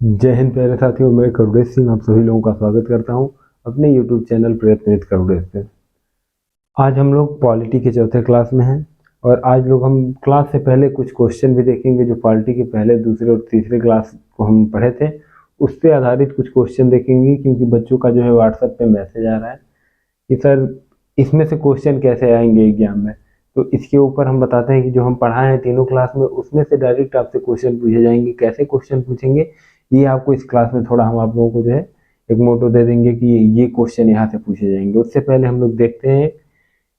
जय हिंद प्यारे साथियों, मैं करुणेश सिंह आप सभी लोगों का स्वागत करता हूं अपने YouTube चैनल प्रयत्न विद करुणेश पे। आज हम लोग पॉलिटी के चौथे क्लास में हैं और आज लोग हम क्लास से पहले कुछ क्वेश्चन भी देखेंगे जो पॉलिटी के पहले, दूसरे और तीसरे क्लास को हम पढ़े थे उस पर आधारित कुछ क्वेश्चन देखेंगे, क्योंकि बच्चों का जो है व्हाट्सएप पे मैसेज आ रहा है कि सर इसमें से क्वेश्चन कैसे आएंगे एग्जाम में। तो इसके ऊपर हम बताते हैं कि जो हम पढ़ाए हैं तीनों क्लास में उसमें से डायरेक्ट आपसे क्वेश्चन पूछे जाएंगे। कैसे क्वेश्चन पूछेंगे ये आपको इस क्लास में थोड़ा हम आप लोगों को जो है एक मोटो दे देंगे कि ये क्वेश्चन यहाँ से पूछे जाएंगे। उससे पहले हम लोग देखते हैं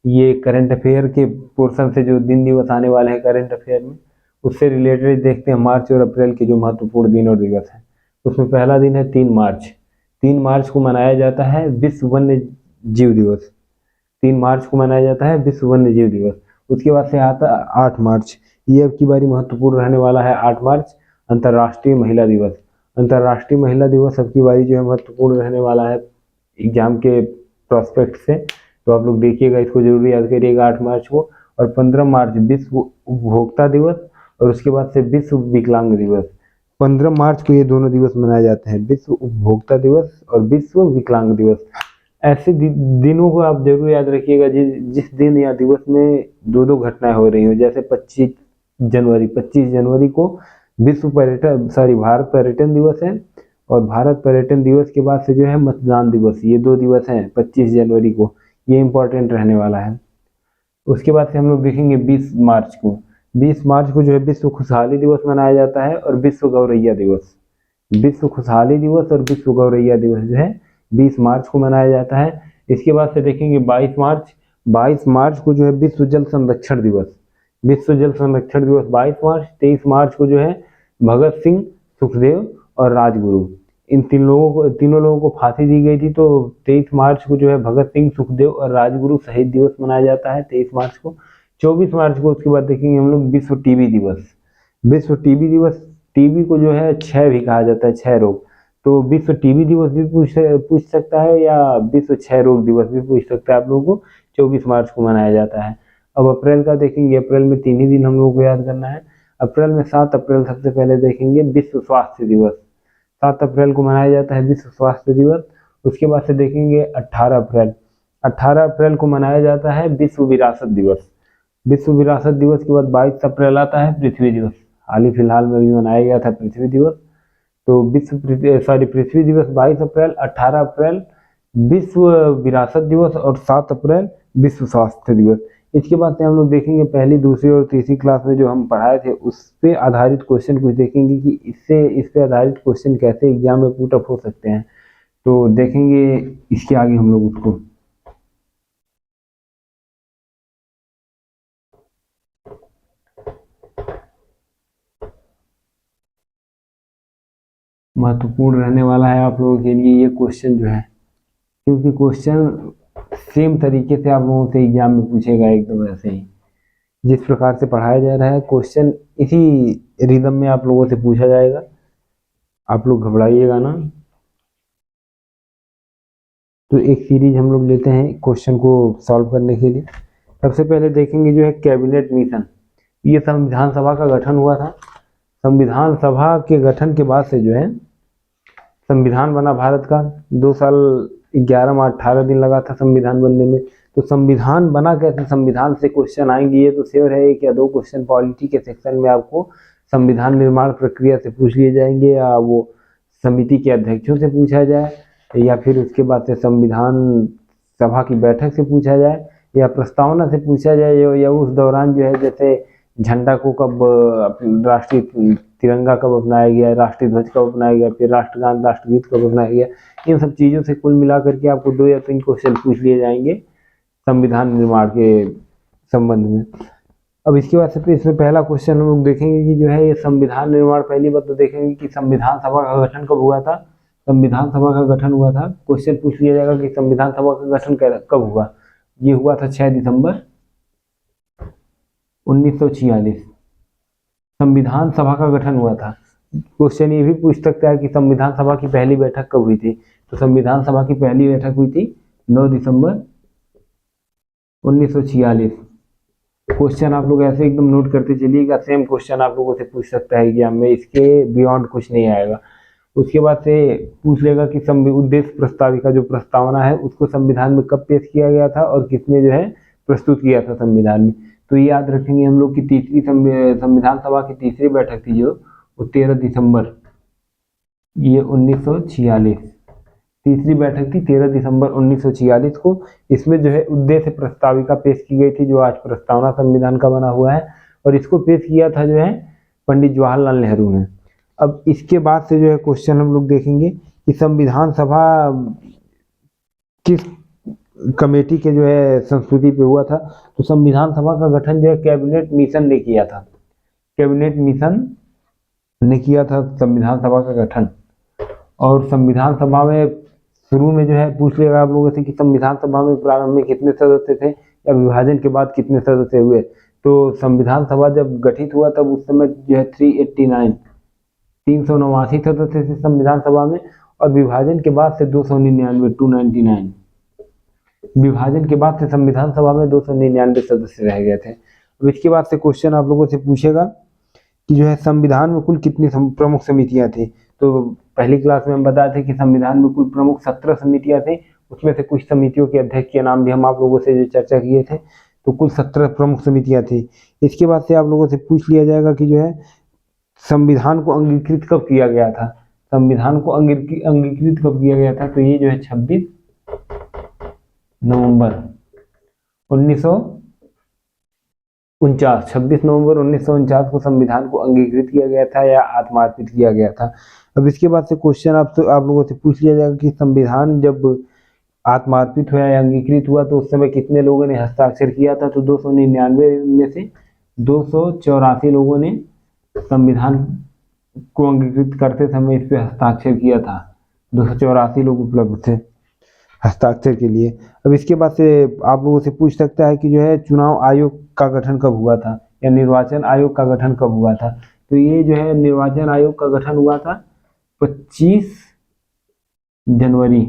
ये करंट अफेयर के पोर्शन से जो दिन दिवस आने वाले हैं करंट अफेयर में, उससे रिलेटेड देखते हैं मार्च और अप्रैल के जो महत्वपूर्ण दिन और दिवस हैं। उसमें पहला दिन है 3 मार्च। 3 मार्च को मनाया जाता है विश्व वन्य जीव दिवस। 3 मार्च को मनाया जाता है विश्व वन्य जीव दिवस। उसके बाद से आता 8 मार्च। ये अब की बारी महत्वपूर्ण रहने वाला है 8 मार्च, अंतर्राष्ट्रीय महिला दिवस। अंतर्राष्ट्रीय महिला दिवस अब की बारी जो है महत्वपूर्ण रहने वाला है एग्जाम के प्रोस्पेक्ट से, तो आप लोग देखिएगा, इसको जरूर याद करिएगा 8 मार्च को। और 15 मार्च विश्व उपभोक्ता दिवस और उसके बाद से विश्व विकलांग दिवस। 15 मार्च को ये दोनों दिवस मनाए जाते हैं, विश्व उपभोक्ता दिवस और विश्व विकलांग दिवस। ऐसे दिनों को आप जरूर याद रखिएगा जिस दिन या दिवस में दो दो घटनाएं हो रही हो। जैसे 25 जनवरी को विश्व पर्यटन भारत पर्यटन दिवस है, और भारत पर्यटन दिवस के बाद से जो है मतदान दिवस। ये 2 दिवस हैं 25 जनवरी को, ये इंपॉर्टेंट रहने वाला है। उसके बाद से हम लोग देखेंगे 20 मार्च को। 20 मार्च को जो है विश्व खुशहाली दिवस मनाया जाता है और विश्व गौरैया दिवस। विश्व खुशहाली दिवस और विश्व गौरैया दिवस जो है 20 मार्च को मनाया जाता है। इसके बाद से देखेंगे 22 मार्च। 22 मार्च को जो है विश्व जल संरक्षण दिवस। विश्व जल संरक्षण दिवस 22 मार्च। 23 मार्च को जो है भगत सिंह, सुखदेव और राजगुरु, इन तीनों लोगों को फांसी दी गई थी, तो 23 मार्च को जो है भगत सिंह, सुखदेव और राजगुरु शहीद दिवस मनाया जाता है 23 मार्च को। 24 मार्च को उसके बाद देखेंगे हम लोग विश्व टीबी दिवस। विश्व टीबी दिवस, टीबी को जो है क्षय भी कहा जाता है, क्षय रोग, तो विश्व टीबी दिवस भी पूछ सकता है या विश्व क्षय रोग दिवस भी पूछ सकता है आप लोगों को। 24 मार्च को मनाया जाता है। अब अप्रैल का देखेंगे, अप्रैल में 3 ही दिन हम लोगों को याद करना है। अप्रैल में 7 अप्रैल सबसे पहले देखेंगे विश्व स्वास्थ्य दिवस। 7 अप्रैल को मनाया जाता है विश्व स्वास्थ्य दिवस। उसके बाद से देखेंगे 18 अप्रैल। 18 अप्रैल को मनाया जाता है विश्व विरासत दिवस। विश्व विरासत दिवस के बाद 22 अप्रैल आता है पृथ्वी दिवस। हाल ही फिलहाल में भी मनाया गया था पृथ्वी दिवस। तो पृथ्वी दिवस 22 अप्रैल, 18 अप्रैल विश्व विरासत दिवस और 7 अप्रैल विश्व स्वास्थ्य दिवस। इसके बाद से हम लोग देखेंगे पहली, दूसरी और तीसरी क्लास में जो हम पढ़ाए थे उस पे आधारित क्वेश्चन कुछ देखेंगे कि इस पे आधारित क्वेश्चन कैसे एग्जाम में पुट अप हो सकते हैं, तो देखेंगे इसके आगे हम लोग उसको। महत्वपूर्ण रहने वाला है आप लोगों के लिए ये क्वेश्चन जो है, क्योंकि क्वेश्चन सेम तरीके से आप लोगों से एग्जाम में पूछेगा, एकदम ऐसे ही जिस प्रकार से पढ़ाया जा रहा है क्वेश्चन इसी रिदम में आप लोगों से पूछा जाएगा। आप लोग घबराइएगा ना। तो एक सीरीज हम लोग लेते हैं क्वेश्चन को सॉल्व करने के लिए। सबसे पहले देखेंगे जो है कैबिनेट मिशन। ये संविधान सभा का गठन हुआ था। संविधान सभा के गठन के बाद से जो है संविधान बना भारत का। 2 साल 11 माह 18 दिन लगा था संविधान बनने में। तो संविधान बना कैसे, संविधान से क्वेश्चन आएंगे ये तो श्योर है। एक या दो क्वेश्चन पॉलिटी के सेक्शन में आपको संविधान निर्माण प्रक्रिया से पूछ लिए जाएंगे, या वो समिति के अध्यक्षों से पूछा जाए, या फिर उसके बाद से संविधान सभा की बैठक से पूछा जाए, या प्रस्तावना से पूछा जाए, या उस दौरान जो है जैसे झंडा को कब राष्ट्रीय तिरंगा कब अपनाया गया, राष्ट्रीय ध्वज कब अपनाया गया, फिर राष्ट्रगान राष्ट्रगीत कब अपनाया गया, इन सब चीज़ों से कुल मिला करके आपको 2 या 3 क्वेश्चन पूछ लिए जाएंगे संविधान निर्माण के संबंध में। अब इसके बाद से इसमें पहला क्वेश्चन हम लोग देखेंगे कि जो है ये संविधान निर्माण, पहली बात तो देखेंगे कि संविधान सभा का गठन कब हुआ था। संविधान सभा का गठन हुआ था, क्वेश्चन पूछ लिया जाएगा कि संविधान सभा का गठन कब हुआ। ये हुआ था 6 दिसंबर 1946। संविधान सभा का गठन हुआ था। क्वेश्चन ये भी पूछ सकता है कि संविधान सभा की पहली बैठक कब हुई थी। तो संविधान सभा की पहली बैठक हुई थी 9 दिसंबर 1946। क्वेश्चन आप लोग ऐसे एकदम नोट करते चलिएगा, सेम क्वेश्चन आप लोगों से पूछ सकता है एग्जाम में, इसके बियॉन्ड कुछ नहीं आएगा। उसके बाद से पूछ लेगा कि उद्देश्य प्रस्ताविका जो प्रस्तावना है उसको संविधान में कब पेश किया गया था और किसने जो है प्रस्तुत किया था संविधान में। तो ये याद रखेंगे हम लोग की तीसरी संविधान सभा की तीसरी बैठक थी जो, वो 13 दिसंबर ये 1946, तीसरी बैठक थी 13 दिसंबर 1946 को। इसमें जो है उद्देश्य प्रस्ताविका पेश की गई थी जो आज प्रस्तावना संविधान का बना हुआ है, और इसको पेश किया था जो है पंडित जवाहरलाल नेहरू ने। अब इसके बाद से जो है क्वेश्चन हम लोग देखेंगे कि संविधान सभा किस कमेटी के जो है संस्तुति पे हुआ था। तो संविधान सभा का गठन जो है कैबिनेट मिशन ने किया था, कैबिनेट मिशन ने किया था संविधान सभा का गठन। और संविधान सभा में शुरू में जो है पूछ लेगा आप लोगों से कि संविधान सभा में प्रारंभ में कितने सदस्य थे या विभाजन के बाद कितने सदस्य हुए। तो संविधान सभा जब गठित हुआ तब उस समय जो है 389 सदस्य थे संविधान सभा में, और विभाजन के बाद से 299 विभाजन के बाद से संविधान सभा में 299 सदस्य रह गए थे। अब इसके बाद से क्वेश्चन आप लोगों से पूछेगा कि जो है संविधान में कुल कितनी प्रमुख समितियां थी। तो पहली क्लास में हम बताए थे कि संविधान में कुल प्रमुख 17 समितियां थी, उसमें से कुछ समितियों के अध्यक्ष के नाम भी हम आप लोगों से जो चर्चा किए थे। तो कुल 17 प्रमुख समितियां थी। इसके बाद से आप लोगों से पूछ लिया जाएगा कि जो है संविधान को अंगीकृत कब किया गया था। संविधान को अंगीकृत कब किया गया था, तो ये जो है 26 नवंबर 1949 को संविधान को अंगीकृत किया गया था या आत्मार्पित किया गया था। अब इसके बाद से क्वेश्चन आप लोगों से पूछ लिया जाएगा कि संविधान जब आत्मार्पित हुआ या अंगीकृत हुआ तो उस समय कितने लोगों ने हस्ताक्षर किया था। तो 299 में से 284 लोगों ने संविधान को अंगीकृत करते समय इस पे हस्ताक्षर किया था। 284 लोग उपलब्ध थे हस्ताक्षर के लिए। अब इसके बाद से आप लोगों से पूछ सकता है कि जो है चुनाव आयोग का गठन कब हुआ था या निर्वाचन आयोग का गठन कब हुआ था। तो ये जो है निर्वाचन आयोग का गठन हुआ था 25 जनवरी।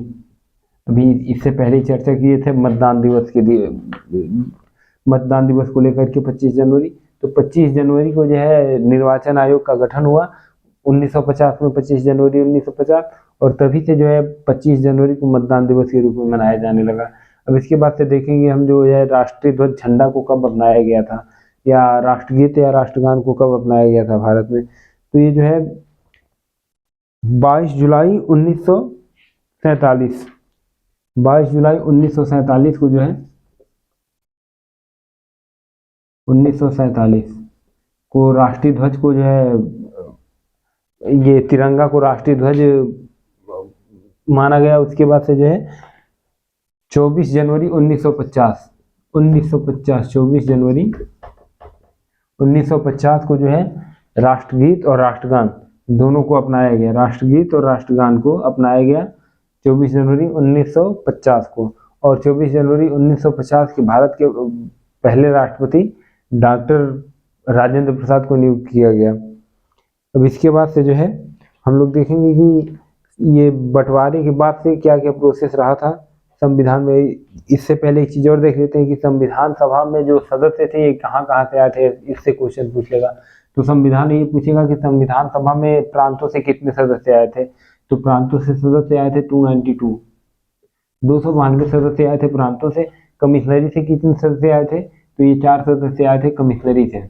अभी इससे पहले चर्चा किए थे मतदान दिवस को लेकर के 25 जनवरी। तो 25 जनवरी को जो है निर्वाचन आयोग का गठन हुआ 1950 में, 25 जनवरी 1950, और तभी से जो है 25 जनवरी को मतदान दिवस के रूप में मनाया जाने लगा। अब इसके बाद से देखेंगे हम जो है राष्ट्रीय ध्वज झंडा को कब अपनाया गया था या राष्ट्रगीत या राष्ट्रगान को कब अपनाया गया था भारत में। तो ये जो है 22 जुलाई 1947 को जो है 1947 को राष्ट्रीय ध्वज को जो है ये तिरंगा को राष्ट्रीय ध्वज माना गया। उसके बाद से जो है 24 जनवरी 1950 24 जनवरी 1950 को जो है राष्ट्रगीत और राष्ट्रगान दोनों को अपनाया गया। राष्ट्रगीत और राष्ट्रगान को अपनाया गया 24 जनवरी 1950 को। और 24 जनवरी 1950 के भारत के पहले राष्ट्रपति डॉक्टर राजेंद्र प्रसाद को नियुक्त किया गया। अब इसके बाद से जो है हम लोग देखेंगे कि ये बंटवारे के बाद से क्या क्या प्रोसेस रहा था संविधान में। इससे पहले एक चीज और देख लेते हैं कि संविधान सभा में जो सदस्य थे ये कहाँ कहाँ से आए थे, इससे क्वेश्चन पूछ लेगा। तो संविधान ये पूछेगा कि संविधान सभा में प्रांतों से कितने सदस्य आए थे। तो प्रांतों से सदस्य आए थे 292 सदस्य आए थे प्रांतों से। कमिश्नरी से कितने सदस्य आए थे, तो ये 4 सदस्य आए थे कमिश्नरी से।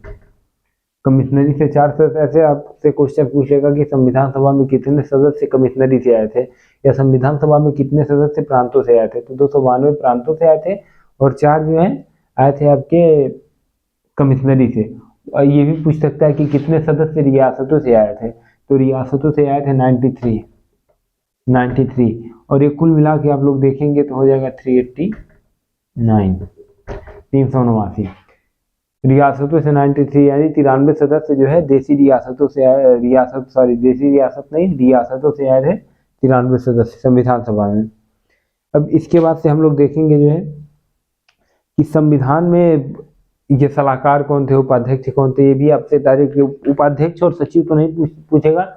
कमिश्नरी से 4 सदस्य। आपसे क्वेश्चन पूछेगा कि संविधान सभा में कितने सदस्य कमिश्नरी से आए थे या संविधान सभा में कितने सदस्य प्रांतों से आए थे। तो 292 प्रांतों से आए थे और 4 जो है आए थे आपके कमिश्नरी से। और ये भी पूछ सकता है कि कितने सदस्य रियासतों से आए थे। तो रियासतों से आए थे 93, और ये कुल मिला के आप लोग देखेंगे तो हो जाएगा 389 रियासतों से 93, यानी 93 सदस्य जो है देसी रियासतों से आए। देसी रियासत नहीं, रियासतों से आए थे 93 सदस्य संविधान सभा में। अब इसके बाद से हम लोग देखेंगे जो है कि संविधान में ये सलाहकार कौन थे, उपाध्यक्ष कौन थे। ये भी आपसे डायरेक्ट उपाध्यक्ष और सचिव तो नहीं पूछेगा,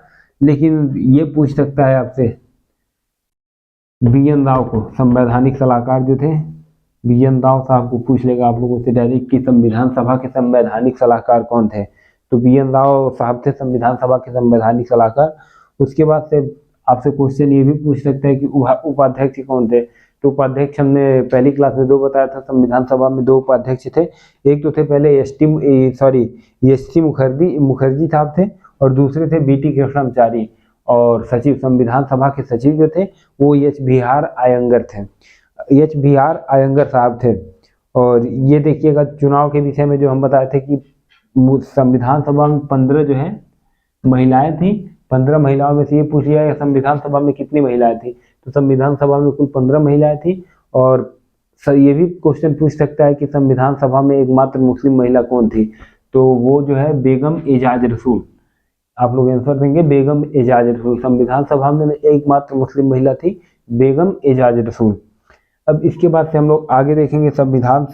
लेकिन ये पूछ सकता है आपसे बी.एन. राव को, संवैधानिक सलाहकार जो थे बी.एन. राव साहब को पूछ लेगा आप लोगों से डायरेक्ट कि संविधान सभा के संवैधानिक सलाहकार कौन थे। तो बी.एन. राव साहब थे संविधान सभा के संवैधानिक सलाहकार। उसके बाद से आपसे क्वेश्चन ये भी पूछ सकता है कि उपाध्यक्ष कौन थे। तो उपाध्यक्ष हमने पहली क्लास में 2 बताया था, संविधान सभा में 2 उपाध्यक्ष थे। एक तो थे पहले एस टी मुखर्जी साहब थे, और दूसरे थे बी टी कृष्णमाचारी, और सचिव संविधान सभा के सचिव जो थे वो एच बी आर अयंगर साहब थे। और ये देखिएगा चुनाव के विषय में जो हम बताए थे कि संविधान सभा में 15 जो है महिलाएं थी। 15 महिलाओं में से ये पूछ लिया संविधान सभा में कितनी महिलाएं थी, तो संविधान सभा में कुल 15 महिलाएं थी। और ये भी क्वेश्चन पूछ सकता है कि संविधान सभा में एकमात्र मुस्लिम महिला कौन थी, तो वो जो है बेगम एजाज रसूल। आप लोग आंसर देंगे बेगम एजाज रसूल। संविधान सभा में एकमात्र मुस्लिम महिला थी बेगम एजाज रसूल। अब इसके बाद से हम लोग आगे देखेंगे संविधान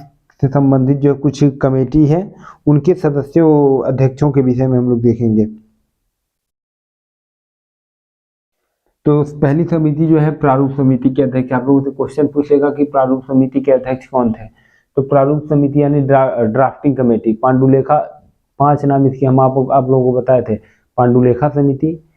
से संबंधित जो कुछ कमेटी है उनके सदस्यों अध्यक्षों के विषय में हम लोग देखेंगे। तो पहली समिति जो है प्रारूप समिति के अध्यक्ष। आप लोगों से क्वेश्चन पूछेगा कि प्रारूप समिति के अध्यक्ष कौन थे, तो प्रारूप समिति यानी ड्राफ्टिंग कमेटी, पांडुलेखा, 5 नाम इसके हम आप लोगों को बताए थे। पांडुलेखा समिति,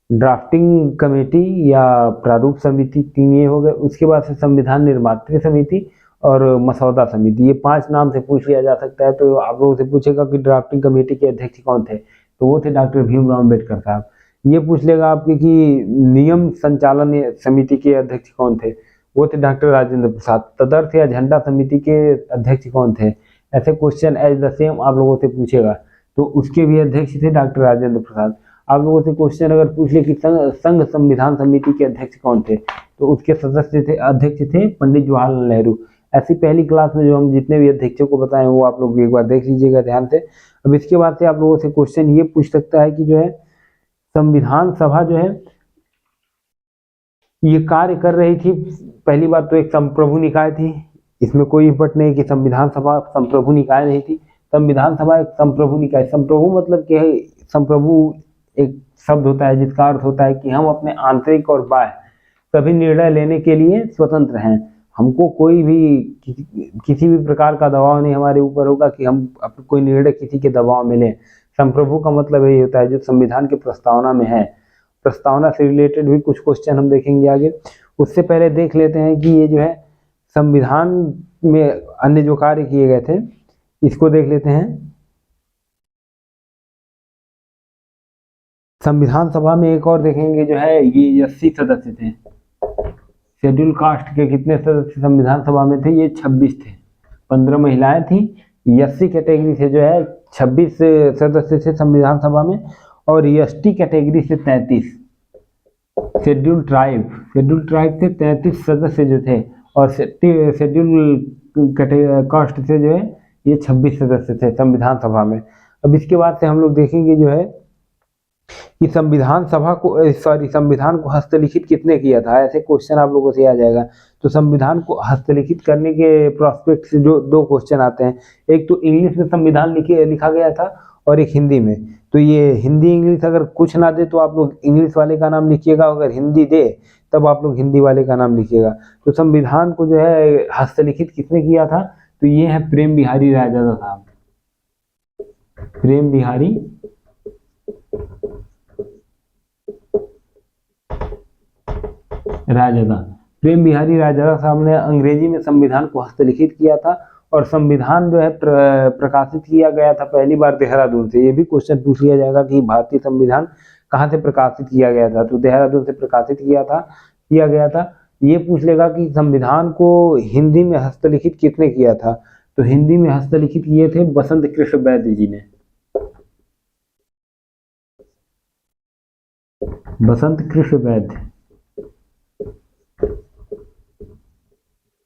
ड्राफ्टिंग कमेटी या प्रारूप समिति, 3 ये हो गए। उसके बाद से संविधान निर्मात्री समिति और मसौदा समिति, ये 5 नाम से पूछ लिया जा सकता है। तो आप लोगों से पूछेगा कि ड्राफ्टिंग कमेटी के अध्यक्ष कौन थे, तो वो थे डॉक्टर भीमराव अम्बेडकर साहब। ये पूछ लेगा आपके कि नियम संचालन समिति के अध्यक्ष कौन थे, वो थे डॉक्टर राजेंद्र प्रसाद। तदर्थ या झंडा समिति के अध्यक्ष कौन थे, ऐसे क्वेश्चन एज द सेम आप लोगों से पूछेगा, तो उसके भी अध्यक्ष थे डॉक्टर राजेंद्र प्रसाद। आप लोगों से क्वेश्चन अगर पूछ ले कि संघ संविधान समिति के अध्यक्ष कौन थे, तो उसके सदस्य थे, अध्यक्ष थे पंडित जवाहरलाल नेहरू। ऐसी पहली क्लास में जो हम जितने भी अध्यक्षों को बताएं वो आप लोग एक बार देख लीजिएगा ध्यान से। अब इसके बाद से आप लोगों से क्वेश्चन ये पूछ सकता है कि जो है संविधान सभा जो है ये कार्य कर रही थी, पहली बात तो एक संप्रभु निकाय थी, इसमें कोई बट नहीं कि संविधान सभा संप्रभु निकाय नहीं थी। संविधान सभा एक संप्रभु निकाय, संप्रभु मतलब क्या है, संप्रभु एक शब्द होता है जिसका अर्थ होता है कि हम अपने आंतरिक और बाह्य सभी निर्णय लेने के लिए स्वतंत्र हैं। हमको कोई भी किसी भी प्रकार का दबाव नहीं हमारे ऊपर होगा कि हम कोई निर्णय किसी के दबाव में लें। संप्रभु का मतलब यही होता है जो संविधान की प्रस्तावना में है। प्रस्तावना से रिलेटेड भी कुछ क्वेश्चन हम देखेंगे आगे। उससे पहले देख लेते हैं कि ये जो है संविधान में अन्य जो कार्य किए गए थे इसको देख लेते हैं। संविधान सभा में एक और देखेंगे जो है ये 80 सदस्य थे। शेड्यूल कास्ट के कितने सदस्य संविधान सभा में थे, ये 26 थे। 15 महिलाएं थी। 80 कैटेगरी से जो है 26 सदस्य थे संविधान सभा में, और एसटी कैटेगरी से 33। शेड्यूल ट्राइब से 33 सदस्य जो थे, और शेड्यूल कास्ट से जो है ये 26 सदस्य थे संविधान सभा में। अब इसके बाद से हम लोग देखेंगे जो है कि संविधान को हस्तलिखित किसने किया था, ऐसे क्वेश्चन आप लोगों से आ जाएगा। तो संविधान को हस्तलिखित करने के प्रोस्पेक्ट से जो 2 क्वेश्चन आते हैं, एक तो इंग्लिश में संविधान लिखा गया था और एक हिंदी में। तो ये हिंदी इंग्लिश अगर कुछ ना दे तो आप लोग इंग्लिश वाले का नाम लिखिएगा, अगर हिंदी दे तब आप लोग हिंदी वाले का नाम लिखिएगा। तो संविधान को जो है हस्तलिखित किसने किया था, तो ये है प्रेम बिहारी रायजादा साहब। प्रेम बिहारी रायजादा साहब ने अंग्रेजी में संविधान को हस्तलिखित किया था, और संविधान जो है प्रकाशित किया गया था पहली बार देहरादून से। ये भी क्वेश्चन पूछ लिया जाएगा कि भारतीय संविधान कहाँ से प्रकाशित किया गया था, तो देहरादून से प्रकाशित किया गया था। ये पूछ लेगा कि संविधान को हिंदी में हस्तलिखित किसने किया था, तो हिंदी में हस्तलिखित किए थे बसंत कृष्ण वैद्य जी ने। बसंत कृष्ण वैद्य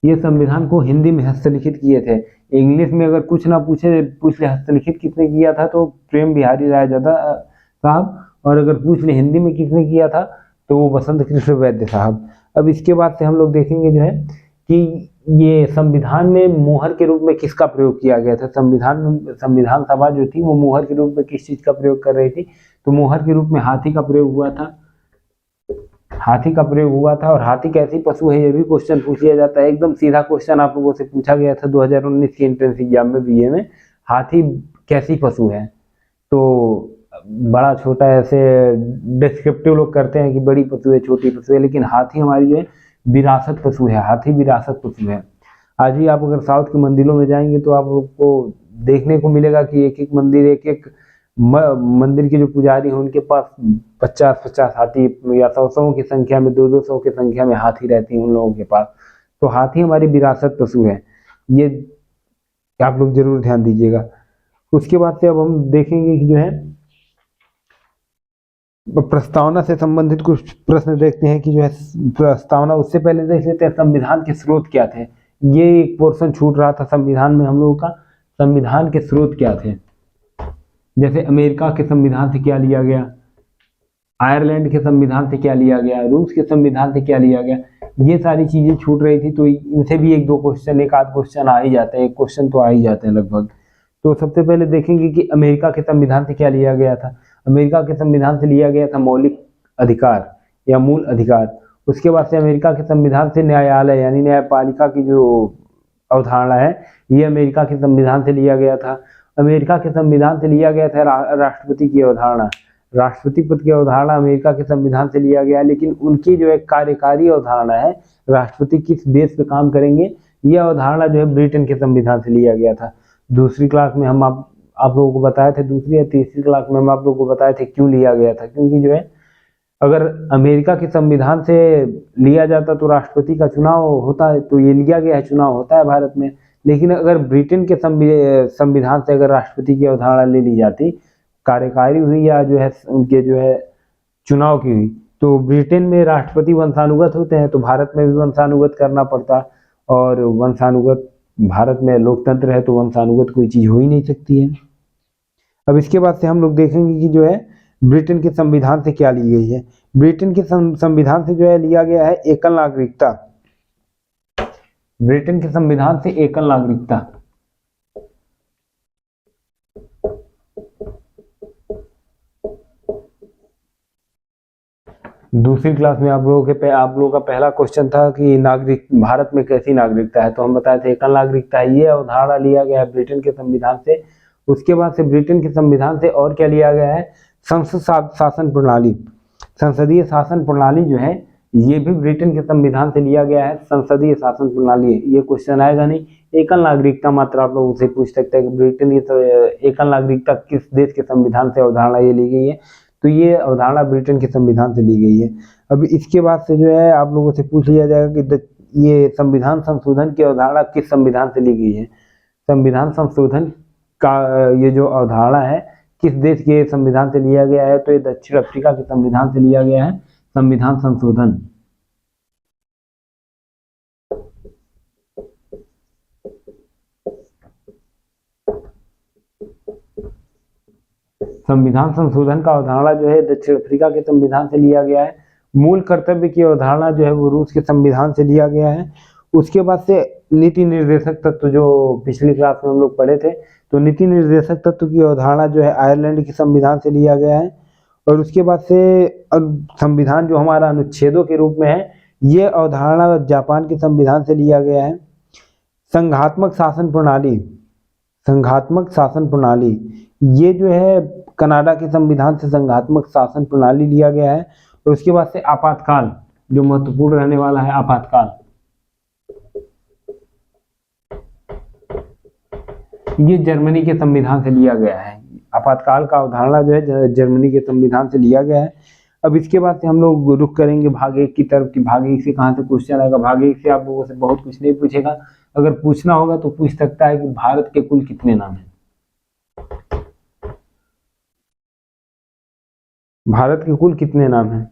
ये संविधान को हिंदी में हस्तलिखित किए थे। इंग्लिश में अगर कुछ ना पूछ ले हस्तलिखित किसने किया था, तो प्रेम बिहारी रायजादा साहब, और अगर पूछ ले हिंदी में किसने किया था तो वो बसंत कृष्ण वैद्य साहब। अब इसके बाद से हम लोग देखेंगे जो है कि ये संविधान में मोहर के रूप में किसका प्रयोग किया गया था। संविधान सभा जो थी वो मोहर के रूप में किस चीज का प्रयोग कर रही थी, तो मोहर के रूप में हाथी का प्रयोग हुआ था। और हाथी कैसी पशु है ये भी क्वेश्चन पूछ लिया जाता है। एकदम सीधा क्वेश्चन आप लोगों से पूछा गया था 2019 के एंट्रेंस एग्जाम में बीए में, हाथी कैसी पशु है। तो बड़ा छोटा ऐसे डिस्क्रिप्टिव लोग करते हैं कि बड़ी पशु है, छोटी पशु है, लेकिन हाथी हमारी जो है विरासत पशु है, हाथी विरासत पशु है। आज भी आप अगर साउथ के मंदिरों में जाएंगे तो आपको देखने को मिलेगा कि एक एक मंदिर, एक एक मंदिर के जो पुजारी हैं उनके पास 50-50 हाथी या 100 की संख्या में, 200 की संख्या में हाथी रहती हैं उन लोगों के पास। तो हाथी हमारी विरासत पशु है, ये आप लोग जरूर ध्यान दीजिएगा। उसके बाद से अब हम देखेंगे कि जो है प्रस्तावना से संबंधित कुछ प्रश्न देखते हैं कि जो है प्रस्तावना, उससे पहले देख लेते हैं संविधान के स्रोत क्या थे। ये एक पोर्शन छूट रहा था संविधान में हम लोगों का, संविधान के स्रोत क्या थे। जैसे अमेरिका के संविधान से क्या लिया गया, आयरलैंड के संविधान से क्या लिया गया, रूस के संविधान से क्या लिया गया, ये सारी चीजें छूट रही थी। तो इनसे भी एक दो क्वेश्चन, एक आध क्वेश्चन आ ही जाते हैं, एक क्वेश्चन तो आ ही जाते हैं लगभग। तो सबसे पहले देखेंगे कि अमेरिका के संविधान से क्या लिया गया था। अमेरिका के संविधान से लिया गया था मौलिक अधिकार या मूल अधिकार। उसके बाद से अमेरिका के संविधान से न्यायालय यानी न्यायपालिका की जो अवधारणा है, ये अमेरिका के संविधान से लिया गया था। अमेरिका के संविधान से लिया गया था राष्ट्रपति की अवधारणा, राष्ट्रपति पद की अवधारणा अमेरिका के संविधान से लिया गया। लेकिन उनकी जो एक कार्यकारी अवधारणा है, राष्ट्रपति किस बेस पे काम करेंगे, यह अवधारणा जो है ब्रिटेन के संविधान से लिया गया था। दूसरी क्लास में हम आप लोगों को बताए थे, दूसरी या तीसरी क्लास में हम आप लोगों को बताए थे क्यों लिया गया था। क्योंकि जो है अगर अमेरिका के संविधान से लिया जाता तो राष्ट्रपति का चुनाव होता है, तो ये लिया गया है, चुनाव होता है भारत में। लेकिन अगर ब्रिटेन के संविधान से अगर राष्ट्रपति की अवधारणा ले ली जाती, कार्यकारी हुई या जो है उनके जो है चुनाव की हुई, तो ब्रिटेन में राष्ट्रपति वंशानुगत होते हैं, तो भारत में भी वंशानुगत करना पड़ता। और वंशानुगत, भारत में लोकतंत्र है तो वंशानुगत कोई चीज हो ही नहीं सकती है। अब इसके बाद से हम लोग देखेंगे कि जो है ब्रिटेन के संविधान से क्या ली गई है। ब्रिटेन के संविधान से जो है लिया गया है एकल नागरिकता। ब्रिटेन के संविधान से एकल नागरिकता। दूसरी क्लास में आप लोगों का पहला क्वेश्चन था कि नागरिक भारत में कैसी नागरिकता है, तो हम बताए थे एकल नागरिकता है। ये अवधारणा लिया गया है ब्रिटेन के संविधान से। उसके बाद से ब्रिटेन के संविधान से और क्या लिया गया है, संसद शासन प्रणाली। संसदीय शासन प्रणाली जो है ये भी ब्रिटेन के संविधान से लिया गया है, संसदीय शासन प्रणाली। ये क्वेश्चन आएगा नहीं। एकल नागरिकता मात्र आप लोगों से पूछ सकते हैं कि ब्रिटेन की एकल नागरिकता किस देश के संविधान से अवधारणा ये ली गई है, तो ये अवधारणा ब्रिटेन के संविधान से ली गई है। अब इसके बाद से जो है आप लोगों से पूछ लिया जाएगा कि ये संविधान संशोधन की अवधारणा किस संविधान से ली गई है। संविधान संशोधन का ये जो अवधारणा है किस देश के संविधान से लिया गया है, तो ये दक्षिण अफ्रीका के संविधान से लिया गया है, संविधान संशोधन। संविधान संशोधन का अवधारणा जो है दक्षिण अफ्रीका के संविधान से लिया गया है। मूल कर्तव्य की अवधारणा जो है वो रूस के संविधान से लिया गया है। उसके बाद से नीति निर्देशक तत्व, जो पिछली क्लास में हम लोग पढ़े थे, तो नीति निर्देशक तत्व की अवधारणा जो है आयरलैंड के संविधान से लिया गया है। और उसके बाद से संविधान जो हमारा अनुच्छेदों के रूप में है, ये अवधारणा जापान के संविधान से लिया गया है। संघात्मक शासन प्रणाली, संघात्मक शासन प्रणाली, ये जो है कनाडा के संविधान से संघात्मक शासन प्रणाली लिया गया है। और उसके बाद से आपातकाल, जो महत्वपूर्ण रहने वाला है, आपातकाल, ये जर्मनी के संविधान से लिया गया है। आपातकाल का अवधारणा जो है जर्मनी के संविधान से लिया गया है। अब इसके बाद से हम लोग रुख करेंगे भाग एक की तरफ कि भाग एक से कहाँ से क्वेश्चन आएगा। भाग एक से आप लोगों से बहुत कुछ नहीं पूछेगा, अगर पूछना होगा तो पूछ सकता है कि भारत के कुल कितने नाम हैं। भारत के कुल कितने नाम हैं,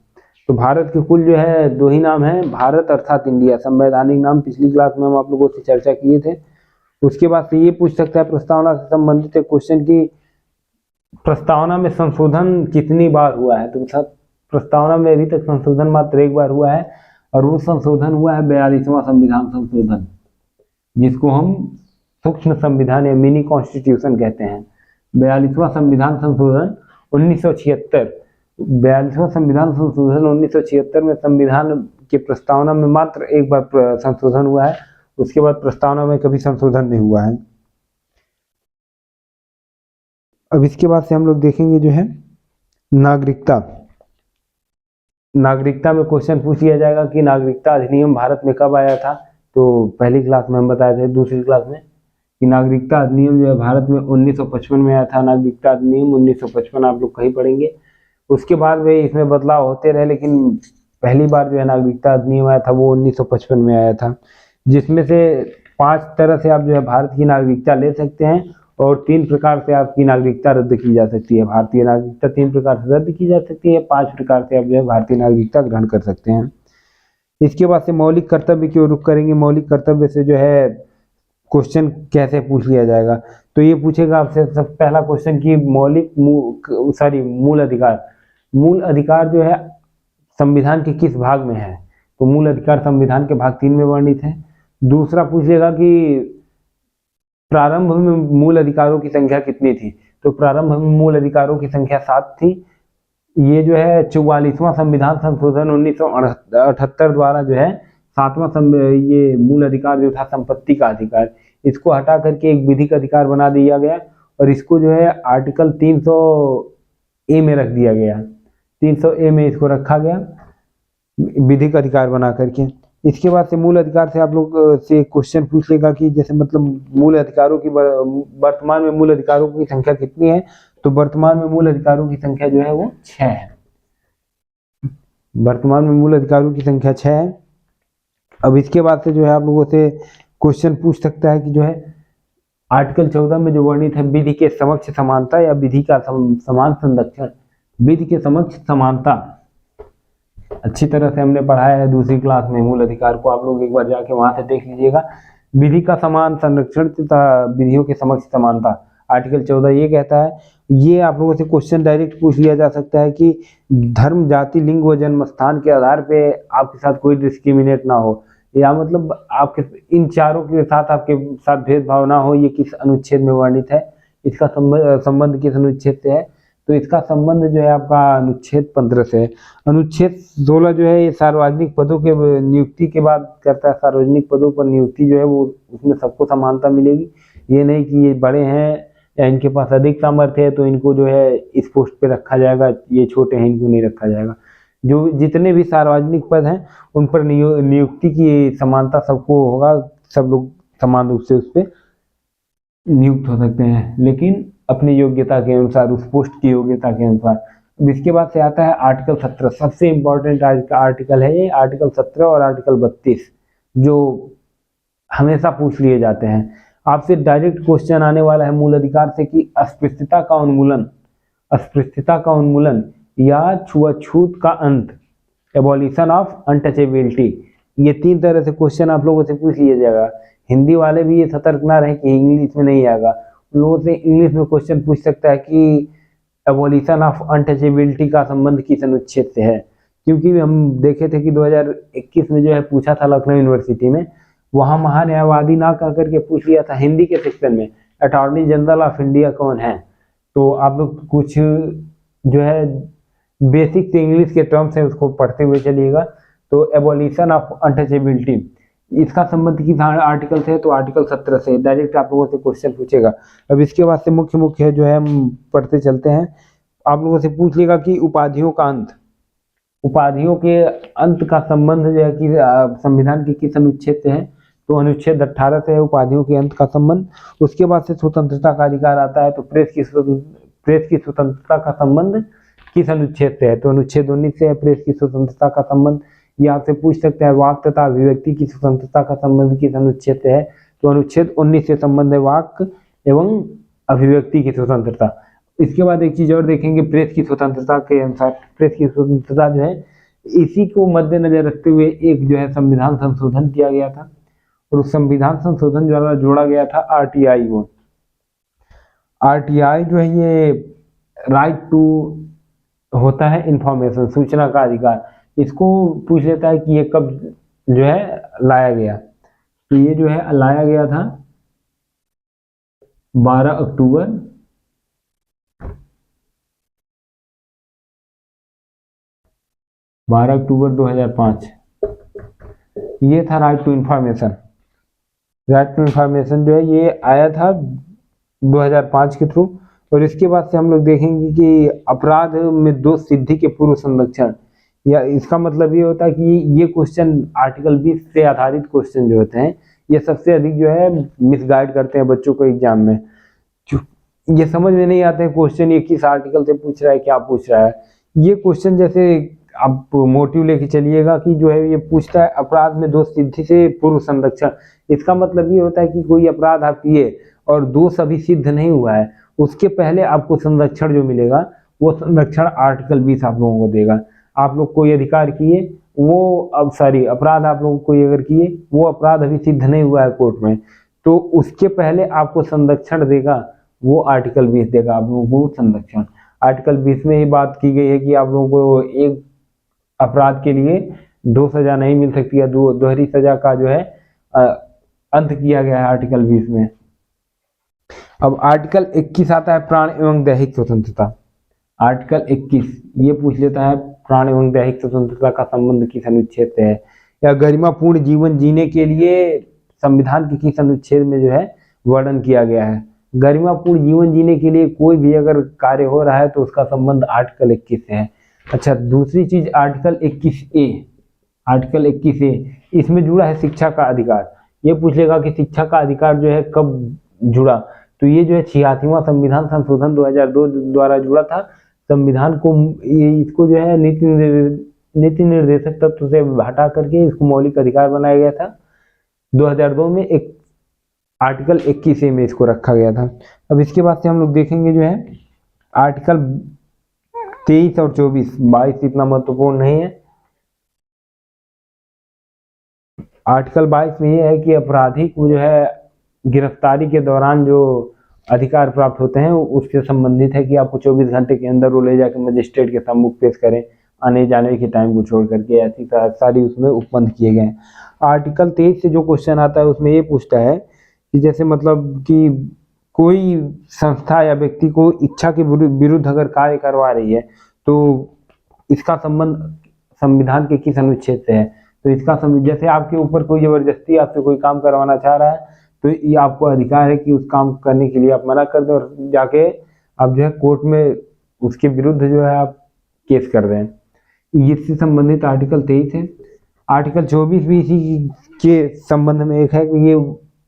तो भारत के कुल जो है दो ही नाम है, भारत अर्थात इंडिया, संवैधानिक नाम। पिछली क्लास में हम आप लोगों से चर्चा किए थे। उसके बाद से ये पूछ सकता है प्रस्तावना से संबंधित एक क्वेश्चन की प्रस्तावना में संशोधन कितनी बार हुआ है। तो प्रस्तावना में अभी तक संशोधन मात्र एक बार हुआ है, और वो संशोधन हुआ है 42वां संविधान संशोधन, जिसको हम सूक्ष्म संविधान या मिनी कॉन्स्टिट्यूशन कहते हैं। 42वां संविधान संशोधन 1976, 42वां संविधान संशोधन 1976 में संविधान की प्रस्तावना में मात्र एक बार संशोधन हुआ है। उसके बाद प्रस्तावना में कभी संशोधन नहीं हुआ है। अब इसके बाद से हम लोग देखेंगे जो है नागरिकता, नागरिकता में क्वेश्चन पूछ लिया जाएगा कि नागरिकता अधिनियम भारत में कब आया था। तो पहली क्लास में हम बताए थे, दूसरी क्लास में, कि नागरिकता अधिनियम जो है भारत में 1955 में आया था। नागरिकता अधिनियम 1955 आप लोग कहीं पढ़ेंगे। उसके बाद भी इसमें बदलाव होते रहे, लेकिन पहली बार जो है नागरिकता अधिनियम आया था वो 1955 में आया था, जिसमें से 5 तरह से आप जो है भारत की नागरिकता ले सकते हैं और 3 प्रकार से आपकी नागरिकता रद्द की जा सकती है। भारतीय नागरिकता 3 प्रकार से रद्द की जा सकती है, 5 प्रकार से आप जो है भारतीय नागरिकता ग्रहण कर सकते हैं। इसके बाद से मौलिक कर्तव्य की ओर रुख करेंगे। मौलिक कर्तव्य से जो है क्वेश्चन कैसे पूछ लिया जाएगा, तो ये पूछेगा आपसे सब पहला क्वेश्चन की मूल अधिकार, मूल अधिकार जो है संविधान के किस भाग में है। तो मूल अधिकार संविधान के भाग 3 में वर्णित है। दूसरा पूछेगा कि प्रारंभ में मूल अधिकारों की संख्या कितनी थी। तो प्रारंभ में मूल अधिकारों की संख्या 7 थी। ये जो है 44वां संविधान संशोधन 1978 द्वारा जो है 7वां ये मूल अधिकार जो था संपत्ति का अधिकार, इसको हटा करके एक विधिक अधिकार बना दिया गया और इसको जो है आर्टिकल 300A में रख दिया गया। 300A में इसको रखा गया विधिक अधिकार बना करके। इसके बाद से मूल अधिकार से आप लोग से क्वेश्चन पूछ लेगा कि जैसे मतलब मूल अधिकारों की वर्तमान में मूल अधिकारों की संख्या कितनी है। तो वर्तमान में मूल अधिकारों की संख्या जो है वो 6 है। वर्तमान में मूल अधिकारों की संख्या 6 है। अब इसके बाद से जो है आप लोगों से क्वेश्चन पूछ सकता है कि जो है आर्टिकल 14 में जो वर्णित है विधि के समक्ष समानता या विधि का समान संरक्षण। विधि के समक्ष समानता अच्छी तरह से हमने पढ़ाया है दूसरी क्लास में। मूल अधिकार को आप लोग एक बार जाके वहां से देख लीजिएगा। विधि का समान संरक्षण तथा विधियों के समक्ष समानता, आर्टिकल 14 ये कहता है। ये आप लोगों से क्वेश्चन डायरेक्ट पूछ लिया जा सकता है कि धर्म, जाति, लिंग व जन्म स्थान के आधार पे आपके साथ कोई डिस्क्रिमिनेट ना हो, या मतलब आपके इन चारों के साथ आपके साथ भेदभाव ना हो। ये किस अनुच्छेद में वर्णित है, इसका संबंध किस अनुच्छेद से है। तो इसका संबंध जो है आपका अनुच्छेद 15 से है। अनुच्छेद 16 जो है ये सार्वजनिक पदों के नियुक्ति के बाद करता है। सार्वजनिक पदों पर नियुक्ति जो है वो उसमें सबको समानता मिलेगी। ये नहीं कि ये बड़े हैं या इनके पास अधिक सामर्थ्य है तो इनको जो है इस पोस्ट पे रखा जाएगा, ये छोटे हैं इनको नहीं रखा जाएगा। जो जितने भी सार्वजनिक पद हैं उन पर नियुक्ति की समानता सबको होगा, सब लोग समान रूप से उस पर नियुक्त हो सकते हैं, लेकिन अपनी योग्यता के अनुसार, उस पोस्ट की योग्यता के अनुसार। इसके बाद से आता है आर्टिकल 17। सबसे इंपॉर्टेंट आर्टिकल है ये, आर्टिकल 17 और आर्टिकल 32 जो हमेशा पूछ लिए जाते हैं। आपसे डायरेक्ट क्वेश्चन आने वाला है मूल अधिकार से कि अस्पृश्यता का उन्मूलन, अस्पृश्यता का उन्मूलन या छुआछूत का अंत, एबॉलिशन ऑफ अनटचेबिलिटी। ये 3 तरह से क्वेश्चन आप लोगों से पूछ लिया जाएगा। हिंदी वाले भी ये सतर्क ना रहे कि इंग्लिश में नहीं आएगा। उन लोगों से इंग्लिश में क्वेश्चन पूछ सकता है कि एबॉलिशन ऑफ अनटचेबिलिटी का संबंध किस अनुच्छेद से है। क्योंकि हम देखे थे कि 2021 में जो है पूछा था लखनऊ यूनिवर्सिटी में, वहां महान्यायवादी ना कह करके पूछ लिया था हिंदी के सेक्शन में, अटॉर्नी जनरल ऑफ इंडिया कौन है। तो आप लोग कुछ जो है बेसिक से इंग्लिश के टर्म्स है उसको पढ़ते हुए चलिएगा। तो एबॉलिशन ऑफ अनटचेबिलिटी इसका संबंध किस आर्टिकल से है। तो आर्टिकल 17 से डायरेक्ट आप लोगों से क्वेश्चन पूछेगा। अब इसके बाद से मुख्य जो है हम पढ़ते चलते हैं। आप लोगों से पूछ लेगा कि उपाधियों का अंत, उपाधियों के अंत का संबंध जो है कि संविधान के किस अनुच्छेद से है। तो अनुच्छेद 18 से है उपाधियों के अंत का संबंध। उसके बाद से स्वतंत्रता का अधिकार आता है। तो प्रेस की स्वतंत्रता का संबंध किस अनुच्छेद से है। तो अनुच्छेद 19 से है प्रेस की स्वतंत्रता का संबंध। ये आपसे पूछ सकते हैं वाक तथा अभिव्यक्ति की स्वतंत्रता का संबंध किस अनुच्छेद से है। तो अनुच्छेद 19 से संबंध है वाक एवं अभिव्यक्ति की स्वतंत्रता। इसके बाद एक चीज और देखेंगे प्रेस की स्वतंत्रता के अनुसार। प्रेस की स्वतंत्रता जो है इसी को मद्देनजर रखते हुए एक जो है संविधान संशोधन किया गया था और उस संविधान संशोधन द्वारा जोड़ा गया था आरटीआई को। आरटीआई जो है ये राइट टू होता है इंफॉर्मेशन, सूचना का अधिकार। इसको पूछ लेता है कि ये कब जो है लाया गया। तो ये जो है लाया गया था 12 अक्टूबर 2005। ये था right to information. Right to information जो है ये आया था 2005 के थ्रू। और इसके बाद से हम लोग देखेंगे कि अपराध में दोष सिद्धि के पूर्व संरक्षण, या इसका मतलब ये होता है कि ये क्वेश्चन आर्टिकल 20 से आधारित क्वेश्चन जो होते हैं ये सबसे अधिक जो है मिसगाइड करते हैं बच्चों को एग्जाम में। ये समझ में नहीं आते हैं क्वेश्चन ये किस आर्टिकल से पूछ रहा है, क्या पूछ रहा है। ये क्वेश्चन जैसे आप मोटिव लेके चलिएगा कि जो है ये पूछता है अपराध में दोष सिद्धि से पूर्व संरक्षण। इसका मतलब ये होता है कि कोई अपराध आप किए और दोष अभी सिद्ध नहीं हुआ है, उसके पहले आपको संरक्षण जो मिलेगा वो संरक्षण आर्टिकल 20 आप लोगों को देगा। आप लोग कोई अधिकार किए वो अब अपराध आप लोग कोई अगर किए वो अपराध अभी सिद्ध नहीं हुआ है कोर्ट में, तो उसके पहले आपको संरक्षण देगा वो आर्टिकल 20 देगा आप लोगों को संरक्षण। आर्टिकल 20 में ये बात की गई है कि आप लोगों को एक अपराध के लिए 2 सजा नहीं मिल सकती है, दोहरी सजा का जो है अंत किया गया है आर्टिकल 20 में। अब आर्टिकल 21 आता है प्राण एवं दैहिक स्वतंत्रता। आर्टिकल 21 ये पूछ लेता है प्राण एवं दैहिक स्वतंत्रता का संबंध किस अनुच्छेद से है, या गरिमापूर्ण जीवन जीने के लिए संविधान के किस अनुच्छेद में जो है वर्णन किया गया है। गरिमापूर्ण जीवन जीने के लिए कोई भी अगर कार्य हो रहा है तो उसका संबंध आर्टिकल 21 से है। अच्छा, दूसरी चीज आर्टिकल 21A, आर्टिकल 21A इसमें जुड़ा है शिक्षा का अधिकार। ये पूछ लेगा कि शिक्षा का अधिकार जो है कब जुड़ा, तो ये जो है 86वां संविधान संशोधन 2002 द्वारा जुड़ा था। संविधान को इसको जो है नीति निर्देशक तत्व से हटा करके इसको मौलिक अधिकार बनाया गया था 2002 में, एक आर्टिकल 21A में इसको रखा गया था। अब इसके बाद से हम लोग देखेंगे जो है आर्टिकल 23 और 24, 22 इतना महत्वपूर्ण नहीं है। आर्टिकल 22 में ये है कि अपराधी को जो है गिरफ्तारी के दौरान जो अधिकार प्राप्त होते हैं उससे संबंधित है कि आपको 24 घंटे के अंदर वो ले जाकर मजिस्ट्रेट के सम्मुख पेश करें, आने जाने के टाइम को छोड़ करके, ऐसी सारी उसमें उपबंध किए गए हैं। आर्टिकल 23 से जो क्वेश्चन आता है उसमें ये पूछता है कि जैसे मतलब कि कोई संस्था या व्यक्ति को इच्छा के विरुद्ध अगर कार्य करवा रही है तो इसका संबंध संविधान के किस अनुच्छेद से है। तो इसका जैसे आपके ऊपर कोई जबरदस्ती आपसे कोई काम करवाना चाह रहा है तो ये आपको अधिकार है कि उस काम करने के लिए आप मना कर दें और जाके आप जो है कोर्ट में उसके विरुद्ध जो है आप केस कर रहे हैं। इससे संबंधित आर्टिकल 23 है। आर्टिकल 24 भी इसी के संबंध में एक है कि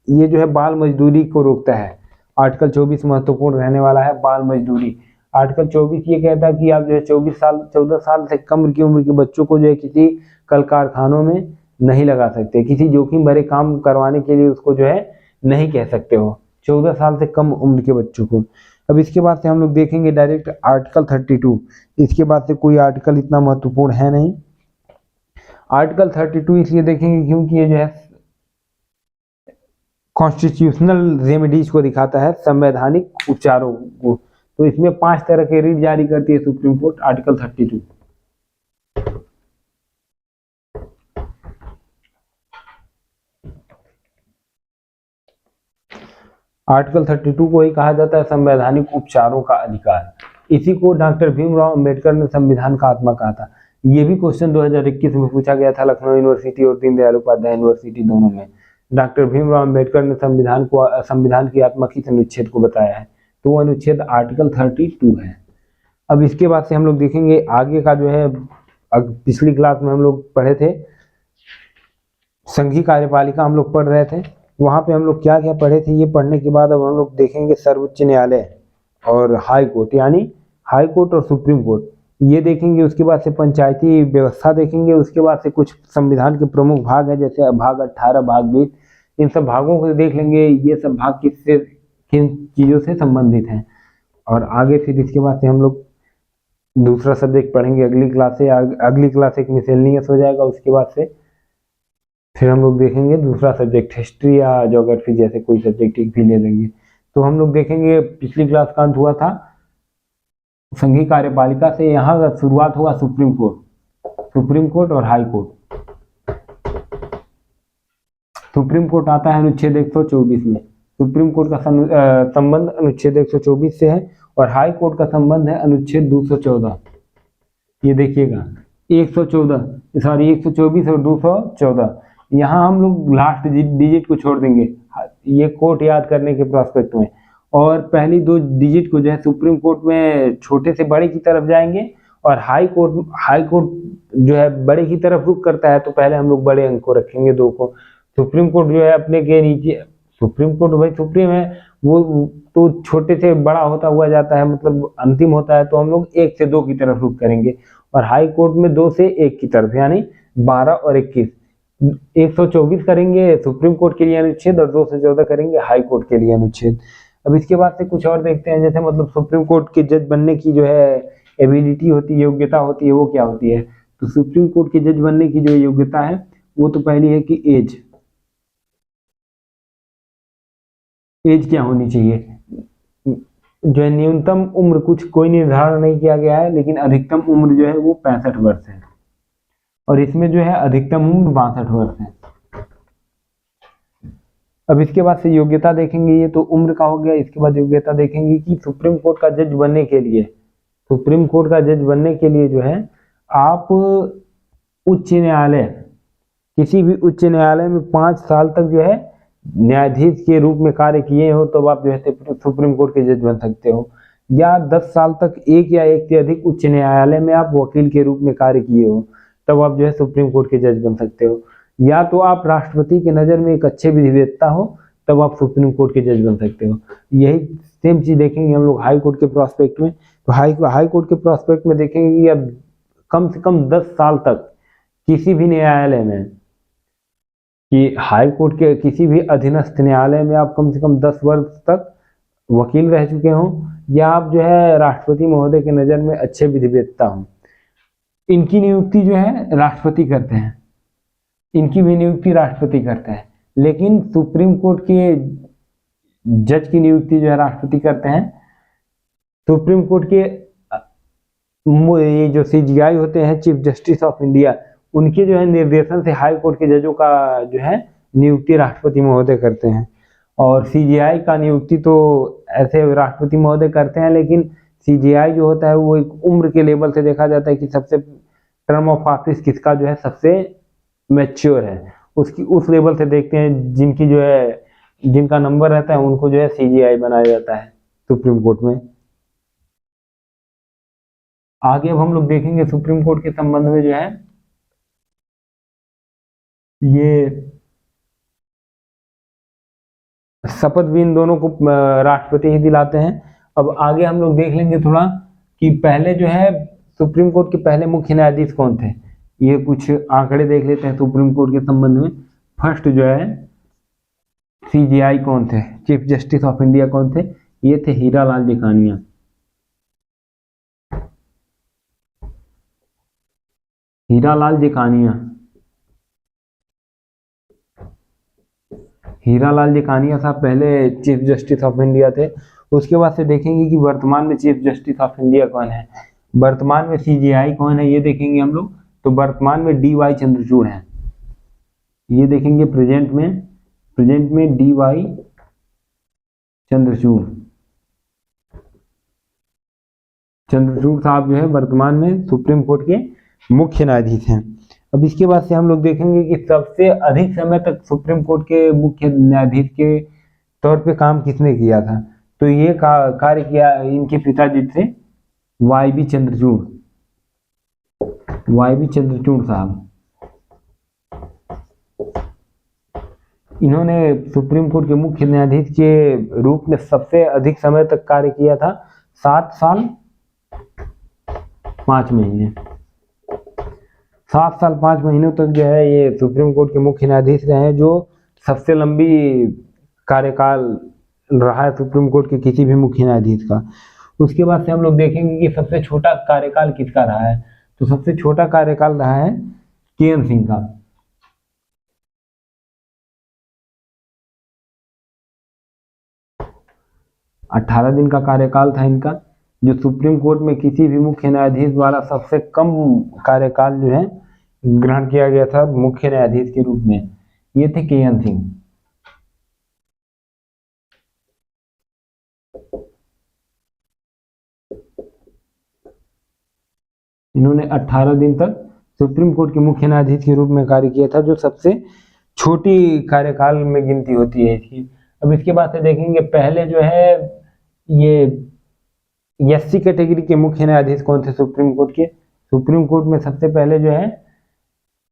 ये जो है बाल मजदूरी को रोकता है। आर्टिकल 24 महत्वपूर्ण रहने वाला है, बाल मजदूरी। आर्टिकल 24 ये कहता है कि आप जो है 14 साल से कम की उम्र के बच्चों को जो है किसी कल कारखानों में नहीं लगा सकते, किसी जोखिम भरे काम करवाने के लिए उसको जो है नहीं कह सकते हो, 14 साल से कम उम्र के बच्चों को। अब इसके बाद से हम लोग देखेंगे डायरेक्ट आर्टिकल 32। इसके बाद से कोई आर्टिकल इतना महत्वपूर्ण है नहीं। आर्टिकल 32 इसलिए देखेंगे क्योंकि ये जो है कॉन्स्टिट्यूशनल रेमेडीज को दिखाता है, संवैधानिक उपचारों को। तो इसमें 5 तरह के रीट जारी करती है सुप्रीम कोर्ट, आर्टिकल 32। आर्टिकल 32 को ही कहा जाता है संवैधानिक उपचारों का अधिकार। इसी को डॉक्टर भीमराव अंबेडकर ने संविधान का आत्मा कहा था। ये भी क्वेश्चन 2021 में पूछा गया था लखनऊ यूनिवर्सिटी और दीनदयाल उपाध्याय यूनिवर्सिटी दोनों में। डॉक्टर भीमराव अंबेडकर ने संविधान की आत्मा किस अनुच्छेद को बताया है, तो वो अनुच्छेद आर्टिकल 32 है। अब इसके बाद से हम लोग देखेंगे आगे का जो है, पिछली क्लास में हम लोग पढ़े थे संघीय कार्यपालिका, हम लोग पढ़ रहे थे, वहां पे हम लोग क्या क्या पढ़े थे। ये पढ़ने के बाद अब हम लोग देखेंगे सर्वोच्च न्यायालय और हाई कोर्ट, यानी हाई कोर्ट और सुप्रीम कोर्ट, ये देखेंगे। उसके बाद से पंचायती व्यवस्था देखेंगे। उसके बाद से कुछ संविधान के प्रमुख भाग है, जैसे भाग 18, भाग 20, इन सब भागों को देख लेंगे। ये सब भाग किन चीजों से संबंधित हैं। और आगे फिर इसके बाद से हम लोग दूसरा सब्जेक्ट पढ़ेंगे अगली क्लास से। अगली क्लास एक मिसलेनियस हो जाएगा। उसके बाद से फिर हम लोग देखेंगे दूसरा सब्जेक्ट हिस्ट्री या ज्योग्राफी जैसे कोई सब्जेक्ट एक भी ले लेंगे। तो हम लोग देखेंगे पिछली क्लास का अंत हुआ था संघीय कार्यपालिका से, यहाँ का शुरुआत होगा सुप्रीम कोर्ट और हाई कोर्ट। सुप्रीम कोर्ट आता है अनुच्छेद 124 में। सुप्रीम कोर्ट का संबंध अनुच्छेद 124 से है और हाई कोर्ट का संबंध है अनुच्छेद 214। ये देखिएगा 124 और 214, यहाँ हम लोग लास्ट डिजिट को छोड़ देंगे ये कोर्ट याद करने के प्रोस्पेक्ट में। और पहली 2 डिजिट को जो है सुप्रीम कोर्ट में छोटे से बड़े की तरफ जाएंगे, और हाई कोर्ट जो है बड़े की तरफ रुख करता है, तो पहले हम लोग बड़े अंक को रखेंगे 2 को। सुप्रीम कोर्ट जो है अपने के नीचे, सुप्रीम कोर्ट भाई सुप्रीम है, वो तो छोटे से बड़ा होता हुआ जाता है, मतलब अंतिम होता है, तो हम लोग 1 से 2 की तरफ रुख करेंगे, और हाई कोर्ट में 2 से 1 की तरफ, यानी 12 और 21, 124 करेंगे सुप्रीम कोर्ट के लिए अनुच्छेद, और 2 से 14 करेंगे हाई कोर्ट के लिए अनुच्छेद। अब इसके बाद से कुछ और देखते हैं, जैसे मतलब सुप्रीम कोर्ट के जज बनने की जो है एबिलिटी होती है, योग्यता होती है, वो क्या होती है। तो सुप्रीम कोर्ट के जज बनने की जो योग्यता है, वो तो पहली है कि एज क्या होनी चाहिए। जो है न्यूनतम उम्र कुछ कोई निर्धारण नहीं किया गया है, लेकिन अधिकतम उम्र जो है वो 65 वर्ष है, और इसमें जो है अधिकतम उम्र 62 वर्ष है। अब इसके बाद से योग्यता देखेंगे, ये तो उम्र का हो गया। इसके बाद योग्यता देखेंगे कि सुप्रीम कोर्ट का जज बनने के लिए, सुप्रीम कोर्ट का जज बनने के लिए जो है आप उच्च न्यायालय, किसी भी उच्च न्यायालय में 5 साल तक जो है न्यायाधीश के रूप में कार्य किए हो, तो आप जो है सुप्रीम कोर्ट के जज बन सकते हो। या 10 साल तक एक या एक से अधिक उच्च न्यायालय में आप वकील के रूप में कार्य किए हो, तब आप जो है सुप्रीम कोर्ट के जज बन सकते हो। या तो आप राष्ट्रपति की नज़र में एक अच्छे विधिवेत्ता हो, तब आप सुप्रीम कोर्ट के जज बन सकते हो। यही सेम चीज़ देखेंगे हम लोग हाई कोर्ट के प्रोस्पेक्ट में। तो हाई कोर्ट के प्रोस्पेक्ट में देखेंगे कि अब कम से कम 10 साल तक किसी भी न्यायालय में, कि हाई कोर्ट के किसी भी अधीनस्थ न्यायालय में आप कम से कम 10 वर्ष तक वकील रह चुके हों, या आप जो है राष्ट्रपति महोदय की नज़र में अच्छे विधिवेत्ता हों। इनकी नियुक्ति जो है राष्ट्रपति करते हैं, इनकी भी नियुक्ति राष्ट्रपति करते हैं, लेकिन सुप्रीम कोर्ट के जज की नियुक्ति जो है राष्ट्रपति करते हैं। सुप्रीम कोर्ट के ये जो CJI होते हैं, चीफ जस्टिस ऑफ इंडिया, उनके जो है निर्देशन से हाई कोर्ट के जजों का जो है नियुक्ति राष्ट्रपति महोदय करते हैं। और CJI का नियुक्ति तो ऐसे राष्ट्रपति महोदय करते हैं, लेकिन CJI जो होता है वो एक उम्र के लेवल से देखा जाता है कि सबसे टर्म ऑफ ऑफिस किसका जो है सबसे मैच्योर है, उसकी उस लेवल से देखते हैं। जिनकी जो है जिनका नंबर रहता है उनको जो है CJI बनाया जाता है सुप्रीम कोर्ट में। आगे अब हम लोग देखेंगे सुप्रीम कोर्ट के संबंध में जो है ये शपथ भी इन दोनों को राष्ट्रपति ही दिलाते हैं। अब आगे हम लोग देख लेंगे थोड़ा कि पहले जो है सुप्रीम कोर्ट के पहले मुख्य न्यायाधीश कौन थे। ये कुछ आंकड़े देख लेते हैं सुप्रीम कोर्ट के संबंध में। फर्स्ट जो है CJI कौन थे, चीफ जस्टिस ऑफ इंडिया कौन थे, ये थे हीरालाल जेकानिया। हीरालाल जेकानिया, हीरालाल जेकानिया साहब पहले चीफ जस्टिस ऑफ इंडिया थे। उसके बाद से देखेंगे कि वर्तमान में चीफ जस्टिस ऑफ इंडिया कौन है, वर्तमान में CJI कौन है, ये देखेंगे हम लोग। तो वर्तमान में DY चंद्रचूड़ हैं, ये देखेंगे प्रेजेंट में DY चंद्रचूड़ साहब जो है वर्तमान में सुप्रीम कोर्ट के मुख्य न्यायाधीश हैं। अब इसके बाद से हम लोग देखेंगे कि सबसे अधिक समय तक सुप्रीम कोर्ट के मुख्य न्यायाधीश के तौर पे काम किसने किया था। तो ये कार्य किया इनके पिताजी थे YB चंद्रचूड़ साहब। इन्होंने सुप्रीम कोर्ट के मुख्य न्यायाधीश के रूप में सबसे अधिक समय तक कार्य किया था, 7 साल 5 महीने। 7 साल 5 महीनों तक जो है ये सुप्रीम कोर्ट के मुख्य न्यायाधीश रहे हैं, जो सबसे लंबी कार्यकाल रहा है सुप्रीम कोर्ट के किसी भी मुख्य न्यायाधीश का। उसके बाद से हम लोग देखेंगे कि सबसे छोटा कार्यकाल किसका रहा है। तो सबसे छोटा कार्यकाल रहा है KN सिंह का। अठारह दिन का कार्यकाल था इनका, जो सुप्रीम कोर्ट में किसी भी मुख्य न्यायाधीश द्वारा सबसे कम कार्यकाल जो है ग्रहण किया गया था मुख्य न्यायाधीश के रूप में, ये थे KN सिंह। इन्होंने 18 दिन तक सुप्रीम कोर्ट के मुख्य न्यायाधीश के रूप में कार्य किया था, जो सबसे छोटी कार्यकाल में गिनती होती है इसकी। अब इसके बाद से देखेंगे पहले जो है ये एससी कैटेगरी के मुख्य न्यायाधीश कौन थे सुप्रीम कोर्ट के? सुप्रीम कोर्ट में सबसे पहले जो है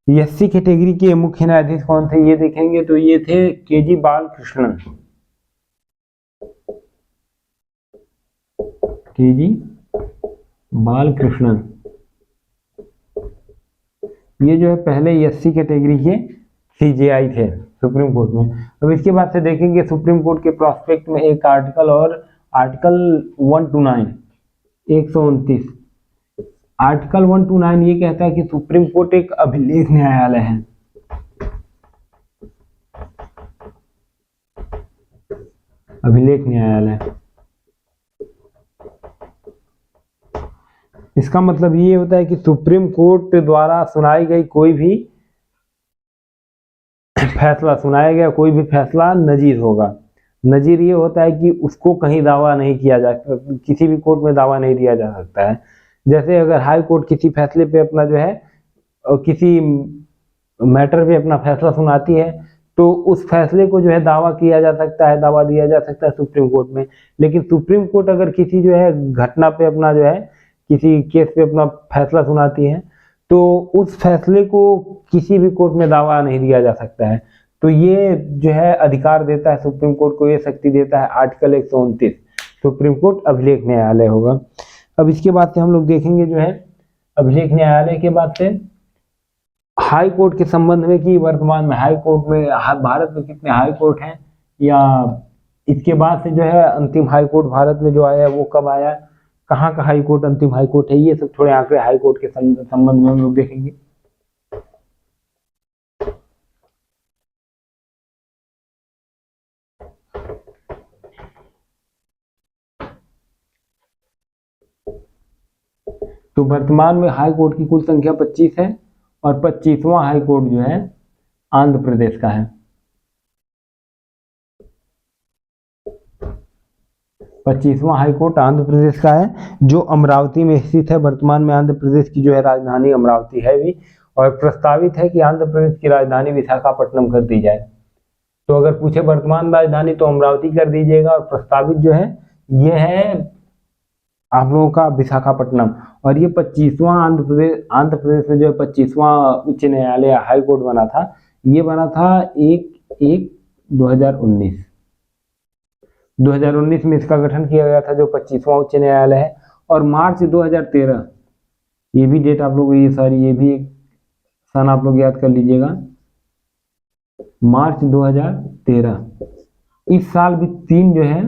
एससी कैटेगरी के मुख्य न्यायाधीश कौन थे ये देखेंगे तो ये थे केजी बालकृष्णन। केजी बालकृष्णन ये जो है पहले एससी कैटेगरी के सीजेआई थे सुप्रीम कोर्ट में। अब इसके बाद से देखेंगे सुप्रीम कोर्ट के प्रोस्पेक्ट में एक आर्टिकल और आर्टिकल 129 129 आर्टिकल 129 ये कहता है कि सुप्रीम कोर्ट एक अभिलेख न्यायालय है। अभिलेख न्यायालय इसका मतलब ये होता है कि सुप्रीम कोर्ट द्वारा सुनाई गई कोई भी फैसला सुनाया गया कोई भी फैसला नजीर होगा। नजीर ये होता है कि उसको कहीं दावा नहीं किया जा किसी भी कोर्ट में दावा नहीं दिया जा सकता है। जैसे अगर हाई कोर्ट किसी फैसले पे अपना जो है किसी मैटर पे अपना फैसला सुनाती है तो उस फैसले को जो है दावा किया जा सकता है, दावा दिया जा सकता है सुप्रीम कोर्ट में। लेकिन सुप्रीम कोर्ट अगर किसी जो है घटना पे अपना जो है किसी केस पे अपना फैसला सुनाती है तो उस फैसले को किसी भी कोर्ट में दावा नहीं दिया जा सकता है। तो ये जो है अधिकार देता है सुप्रीम कोर्ट को, ये शक्ति देता है आर्टिकल 129। सुप्रीम कोर्ट अभिलेख न्यायालय होगा। अब इसके बाद से हम लोग देखेंगे जो है अभिलेख न्यायालय के बाद से हाई कोर्ट के संबंध में कि वर्तमान में हाई कोर्ट में भारत में कितने हाई कोर्ट हैं, या इसके बाद से जो है अंतिम हाई कोर्ट भारत में जो आया वो कब आया, कहाँ का हाई कोर्ट अंतिम हाई कोर्ट है, ये सब थोड़े आंकड़े हाई कोर्ट के संबंध में हम लोग देखेंगे। तो वर्तमान में हाई कोर्ट की कुल संख्या 25 है और 25वां हाई कोर्ट जो है आंध्र प्रदेश का है। 25वां हाई कोर्ट आंध्र प्रदेश का है जो अमरावती में स्थित है। वर्तमान में आंध्र प्रदेश की जो है राजधानी अमरावती है भी, और प्रस्तावित है कि आंध्र प्रदेश की राजधानी विशाखापट्टनम कर दी जाए। तो अगर पूछे वर्तमान राजधानी तो अमरावती कर दीजिएगा, और प्रस्तावित जो है ये है आप लोगों का विशाखापट्टनम। और ये 25वां आंध्र प्रदेश में जो है 25वां उच्च न्यायालय हाई कोर्ट बना था, ये बना था 1/1/2019। 2019 में इसका गठन किया गया था जो 25वां उच्च न्यायालय है। और मार्च 2013 ये भी डेट आप लोग ये भी एक सन आप लोग याद कर लीजिएगा, मार्च 2013 इस साल भी 3 जो है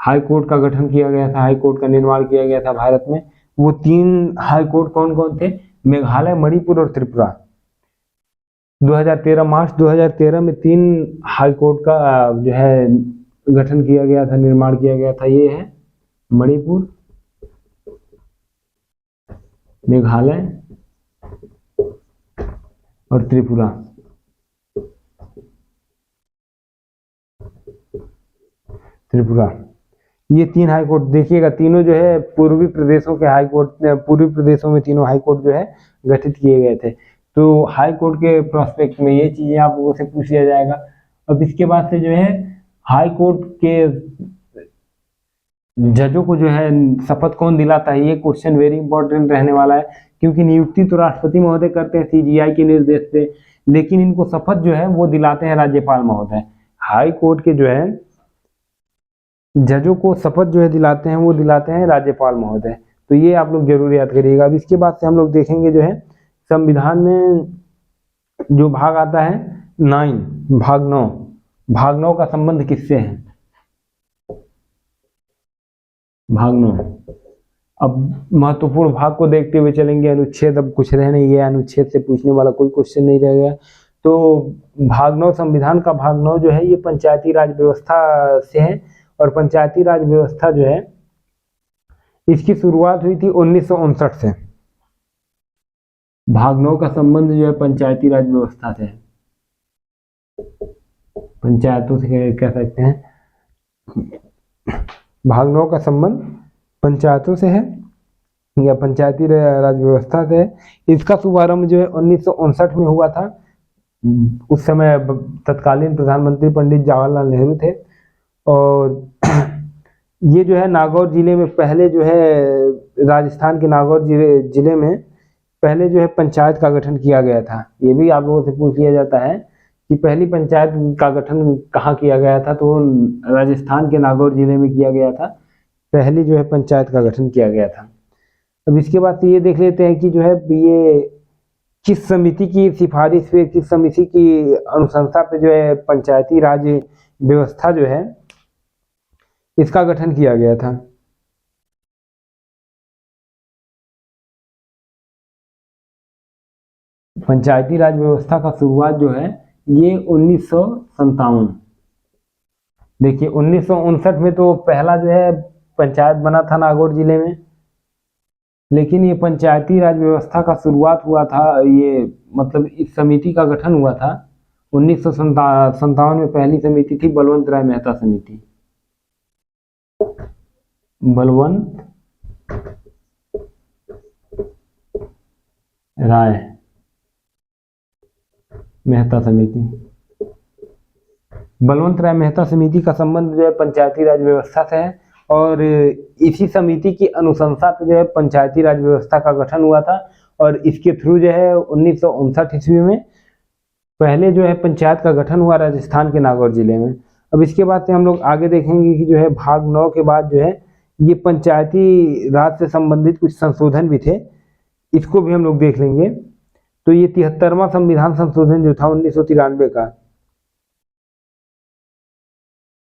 हाई कोर्ट का गठन किया गया था, हाई कोर्ट का निर्माण किया गया था भारत में। वो 3 हाई कोर्ट कौन कौन थे? मेघालय, मणिपुर और त्रिपुरा। 2013 मार्च 2013 में 3 हाई कोर्ट का जो है गठन किया गया था, निर्माण किया गया था। ये है मणिपुर, मेघालय और त्रिपुरा। ये 3 हाई कोर्ट देखिएगा, तीनों जो है पूर्वी प्रदेशों के हाई कोर्ट, पूर्वी प्रदेशों में तीनों हाई कोर्ट जो है गठित किए गए थे। तो हाई कोर्ट के प्रोस्पेक्ट में ये चीजें आप लोगों से पूछ लिया जाएगा। अब इसके बाद से जो है हाई कोर्ट के जजों को जो है शपथ कौन दिलाता है, ये क्वेश्चन वेरी इंपॉर्टेंट रहने वाला है, क्योंकि नियुक्ति तो राष्ट्रपति महोदय करते हैं सीजीआई के निर्देश से, लेकिन इनको शपथ जो है वो दिलाते हैं राज्यपाल महोदय। हाई कोर्ट के जो है जजों को शपथ जो है दिलाते हैं वो दिलाते हैं राज्यपाल महोदय। तो ये आप लोग जरूर याद करिएगा। अब इसके बाद से हम लोग देखेंगे जो है संविधान में जो भाग आता है 9 भाग 9, भाग 9 का संबंध किससे है? भाग 9। अब महत्वपूर्ण भाग को देखते हुए चलेंगे, अनुच्छेद अब कुछ रह नहीं गया, अनुच्छेद से पूछने वाला कोई क्वेश्चन नहीं रह गया। तो भाग 9 संविधान का भाग 9 जो है ये पंचायती राज व्यवस्था से है, और पंचायती राज व्यवस्था जो है इसकी शुरुआत हुई थी 1959 से। भाग 9 का संबंध जो है पंचायती राज व्यवस्था से है, पंचायतों से कह सकते हैं। भाग 9 का संबंध पंचायतों से है या पंचायती राज व्यवस्था से है। इसका शुभारंभ जो है 1959 में हुआ था। उस समय तत्कालीन प्रधानमंत्री पंडित जवाहरलाल नेहरू थे, और ये जो है नागौर जिले में पहले जो है, राजस्थान के नागौर जिले में पहले जो है पंचायत का गठन किया गया था। ये भी आप लोगों से पूछ लिया जाता है कि पहली पंचायत का गठन कहाँ किया गया था, तो राजस्थान के नागौर जिले में किया गया था। पहली जो है पंचायत का गठन किया गया था। अब इसके बाद से ये देख लेते हैं कि जो है ये किस समिति की सिफारिश पे, किस समिति की अनुशंसा पे जो है पंचायती राज व्यवस्था जो है इसका गठन किया गया था। पंचायती राज व्यवस्था का शुरुआत जो है ये 1957, देखिए 1959 में तो पहला जो है पंचायत बना था नागौर जिले में, लेकिन ये पंचायती राज व्यवस्था का शुरुआत हुआ था, ये मतलब इस समिति का गठन हुआ था 1957 में। पहली समिति थी बलवंत राय मेहता समिति, बलवंत राय मेहता समिति। बलवंत राय मेहता समिति का संबंध जो है पंचायती राज व्यवस्था से है, और इसी समिति की अनुशंसा पे जो है पंचायती राज व्यवस्था का गठन हुआ था। और इसके थ्रू जो है 1959 ईस्वी में पहले जो है पंचायत का गठन हुआ राजस्थान के नागौर जिले में। अब इसके बाद से हम लोग आगे देखेंगे कि जो है भाग 9 के बाद जो है ये पंचायती राज से संबंधित कुछ संशोधन भी थे, इसको भी हम लोग देख लेंगे। तो ये 73वां संविधान संशोधन जो था 1993 का,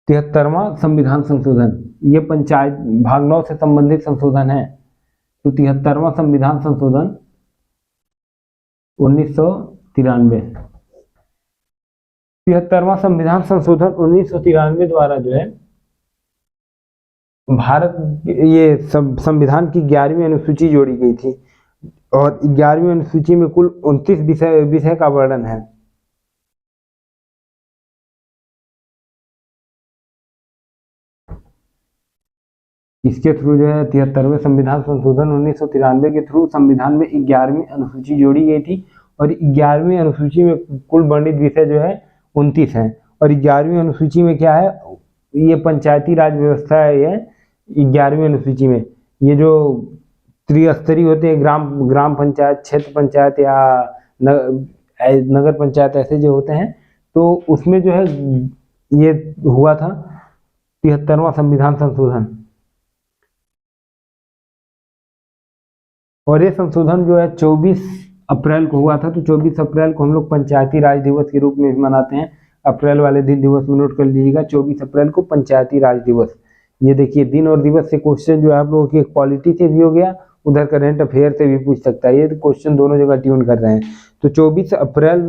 73वां संविधान संशोधन, ये पंचायत भाग 9 से संबंधित संशोधन है। तो 73वां संविधान संशोधन 1993, 73वां संविधान संशोधन 1993 द्वारा जो है भारत ये संविधान की 11वीं अनुसूची जोड़ी गई थी, और 11वीं अनुसूची में कुल 29 विषय का वर्णन है। इसके थ्रू जो है 73वें संविधान संशोधन 1993 के थ्रू संविधान में 11वीं अनुसूची जोड़ी गई थी, और 11वीं अनुसूची में कुल वर्णित विषय जो है 29 हैं। और 11वीं अनुसूची में क्या है, ये पंचायती राज व्यवस्था है। ये 11वीं अनुसूची में ये जो त्रिस्तरीय होते हैं, ग्राम पंचायत, क्षेत्र पंचायत या नगर पंचायत, ऐसे जो होते हैं, तो उसमें जो है ये हुआ था 73वां संविधान संशोधन। और ये संशोधन जो है 24 अप्रैल को हुआ था। तो 24 अप्रैल को हम लोग पंचायती राज दिवस के रूप में भी मनाते हैं। अप्रैल वाले दिन दिवस में नोट कर लीजिएगा, 24 अप्रैल को पंचायती राज दिवस। ये देखिए दिन और दिवस से क्वेश्चन जो है आप लोगों की एक पॉलिटी से भी हो गया, उधर करंट अफेयर से भी पूछ सकता है। ये क्वेश्चन दोनों जगह ट्यून कर रहे हैं। तो 24 अप्रैल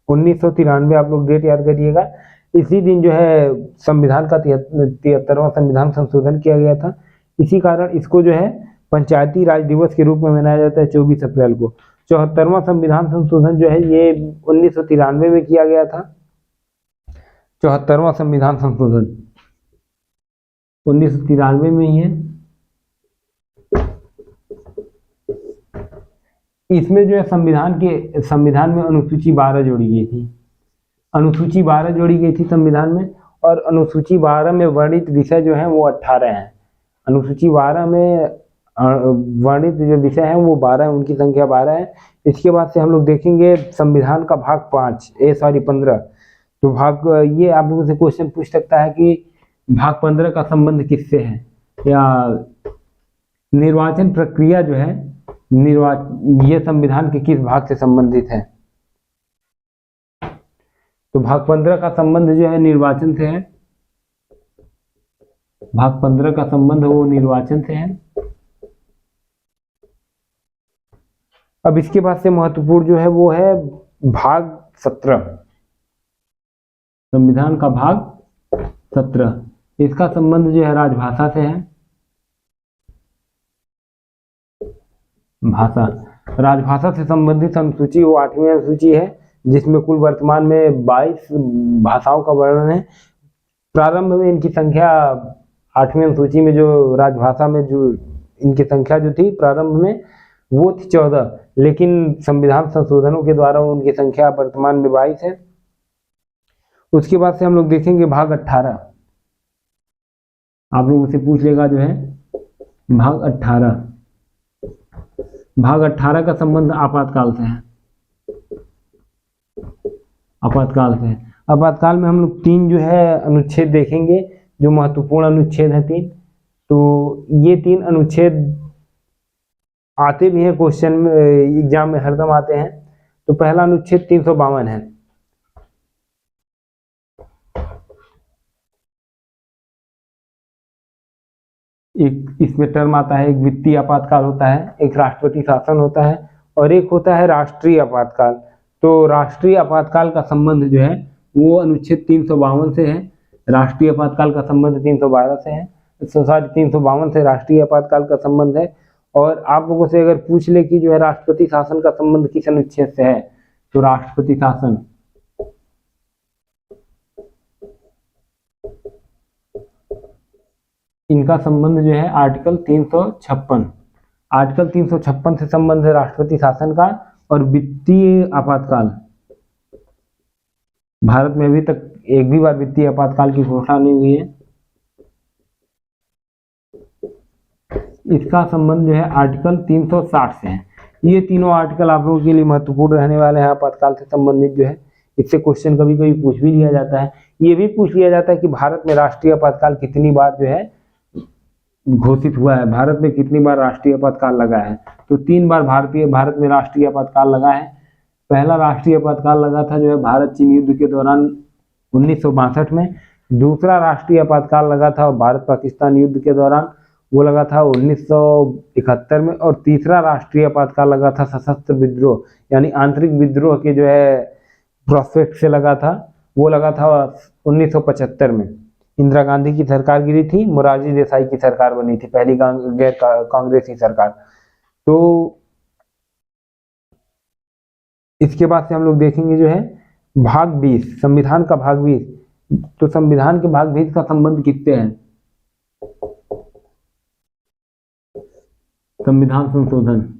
1993 आप लोग डेट याद करिएगा। इसी दिन जो है संविधान का 73वां संविधान संशोधन किया गया था। इसी कारण इसको जो है पंचायती राज दिवस के रूप में मनाया जाता है 24 अप्रैल को। 74वां संविधान संशोधन जो है ये 1993 में किया गया था। 74वां संविधान संशोधन 1993 में ही है। इसमें जो है संविधान में अनुसूची 12 जोड़ी गई थी। अनुसूची 12 जोड़ी गई थी संविधान में, और अनुसूची 12 में वर्णित विषय जो है वो 18 हैं। अनुसूची 12 में वर्णित जो विषय है वो 12 है, उनकी संख्या 12 है। इसके बाद से हम लोग देखेंगे संविधान का भाग 15। तो भाग ये आप लोगों से क्वेश्चन पूछ सकता है कि भाग 15 का संबंध किससे है, या निर्वाचन प्रक्रिया जो है ये संविधान के किस भाग से संबंधित है। तो भाग 15 का संबंध जो है निर्वाचन से है। भाग 15 का संबंध वो निर्वाचन से है। अब इसके बाद से महत्वपूर्ण जो है वो है भाग 17, संविधान का भाग 17। इसका संबंध जो है राजभाषा से है। भाषा, राजभाषा से संबंधित अनुसूची वो 8वीं अनुसूची है, जिसमें कुल वर्तमान में 22 भाषाओं का वर्णन है। प्रारंभ में इनकी संख्या 8वीं अनुसूची में जो राजभाषा में जो इनकी संख्या जो थी प्रारंभ में वो थी 14, लेकिन संविधान संशोधनों के द्वारा उनकी संख्या वर्तमान में 22 है। उसके बाद से हम लोग देखेंगे भाग 18। आप लोगों से पूछ लेगा जो है भाग 18। भाग 18 का संबंध आपातकाल से है। आपातकाल से है। आपातकाल में हम लोग 3 जो है अनुच्छेद देखेंगे, जो महत्वपूर्ण अनुच्छेद है 3। तो ये 3 अनुच्छेद आते भी हैं क्वेश्चन में, एग्जाम में हरदम आते हैं। तो पहला अनुच्छेद 352 है। एक इसमें टर्म आता है, एक वित्तीय आपातकाल होता है, एक राष्ट्रपति शासन होता है, और एक होता है राष्ट्रीय आपातकाल। तो राष्ट्रीय आपातकाल का संबंध जो है वो अनुच्छेद 352 से है। राष्ट्रीय आपातकाल का संबंध 312 से है, 352 से राष्ट्रीय आपातकाल का संबंध है। और आप लोगों से अगर पूछ ले कि जो है राष्ट्रपति शासन का संबंध किस अनुच्छेद से है, तो राष्ट्रपति शासन इनका संबंध जो है आर्टिकल 356। आर्टिकल 356 से संबंध है राष्ट्रपति शासन का। और वित्तीय आपातकाल, भारत में अभी तक एक भी बार वित्तीय आपातकाल की घोषणा नहीं हुई है। इसका संबंध जो है आर्टिकल 360 से है। ये तीनों आर्टिकल आप लोगों के लिए महत्वपूर्ण रहने वाले हैं आपातकाल से संबंधित जो है। इससे क्वेश्चन कभी कभी पूछ भी लिया जाता है। ये भी पूछ लिया जाता है कि भारत में राष्ट्रीय आपातकाल कितनी बार जो है घोषित हुआ है, भारत में कितनी बार राष्ट्रीय आपातकाल लगा है। तो 3 बार भारत में राष्ट्रीय आपातकाल लगा है। पहला राष्ट्रीय आपातकाल लगा था जो है भारत चीन युद्ध के दौरान 1962 में। दूसरा राष्ट्रीय आपातकाल लगा था भारत पाकिस्तान युद्ध के दौरान, वो लगा था 1971 में। और तीसरा राष्ट्रीय आपातकाल लगा था सशस्त्र विद्रोह यानी आंतरिक विद्रोह के जो है प्रोस्पेक्ट से लगा था, वो लगा था 1975 में। इंदिरा गांधी की सरकार गिरी थी, मोरारजी देसाई की सरकार बनी थी, पहली गैर कांग्रेसी सरकार। तो इसके बाद से हम लोग देखेंगे जो है भाग 20, संविधान का भाग 20। तो संविधान के भाग 20 का संबंध किससे है? संविधान संशोधन।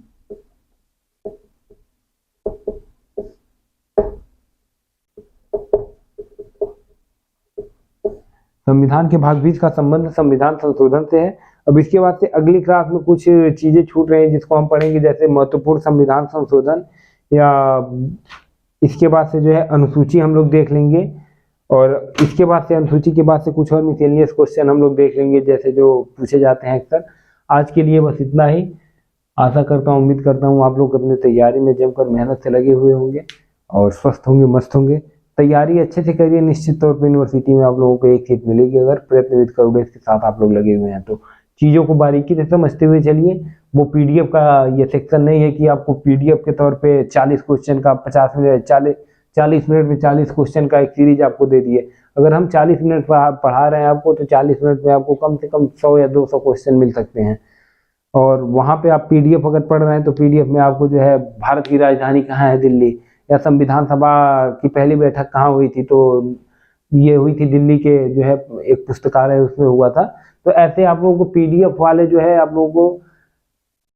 संविधान के भाग 20 का संबंध संविधान संशोधन से है। अब इसके बाद से अगली क्लास में कुछ चीजें छूट रही हैं जिसको हम पढ़ेंगे, जैसे महत्वपूर्ण संविधान संशोधन, या इसके बाद से जो है अनुसूची हम लोग देख लेंगे। और इसके बाद से अनुसूची के बाद से कुछ और मिसलेनियस क्वेश्चन हम लोग देख लेंगे, जैसे जो पूछे जाते हैं अक्सर। आज के लिए बस इतना ही। आशा करता हूँ, उम्मीद करता हूँ आप लोग अपनी तैयारी में जमकर मेहनत से लगे हुए होंगे और स्वस्थ होंगे, मस्त होंगे। तैयारी अच्छे से करिए, निश्चित तौर पर यूनिवर्सिटी में आप लोगों को एक सीट मिलेगी अगर प्रयत्न विद कवरेज के साथ आप लोग लगे हुए हैं तो। चीज़ों को बारीकी से समझते हुए चलिए। वो पीडीएफ का ये सेक्शन नहीं है कि आपको पीडीएफ के तौर पे 40 क्वेश्चन का 40 मिनट में 40 क्वेश्चन का एक सीरीज आपको दे दिए। अगर हम 40 मिनट पढ़ा रहे हैं आपको, तो 40 मिनट में आपको कम से कम 100 या 200 क्वेश्चन मिल सकते हैं। और वहाँ पे आप पीडीएफ अगर पढ़ रहे हैं तो पीडीएफ में आपको जो है भारत की राजधानी कहाँ है, दिल्ली, या संविधान सभा की पहली बैठक कहाँ हुई थी, तो ये हुई थी दिल्ली के जो है एक पुस्तकालय उसमें हुआ था। तो ऐसे आप लोगों को पीडीएफ वाले जो है आप लोगों को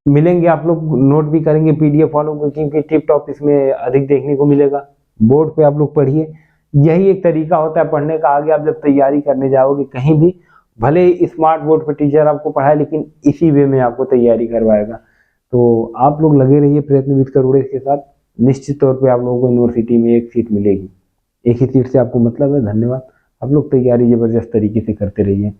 मिलेंगे, आप लोग नोट भी करेंगे पीडीएफ वालों को, क्योंकि टिप टॉप इसमें अधिक देखने को मिलेगा। बोर्ड पे आप लोग पढ़िए, यही एक तरीका होता है पढ़ने का। आगे आप जब तैयारी करने जाओगे कहीं भी, भले ही स्मार्ट बोर्ड पे टीचर आपको पढ़ाए, लेकिन इसी वे में आपको तैयारी करवाएगा। तो आप लोग लगे रहिए प्रयत्न विद करोड़े के साथ। निश्चित तौर पे आप लोगों को यूनिवर्सिटी में एक सीट मिलेगी। एक ही सीट से आपको मतलब है। धन्यवाद। आप लोग तैयारी जबरदस्त तरीके से करते रहिए।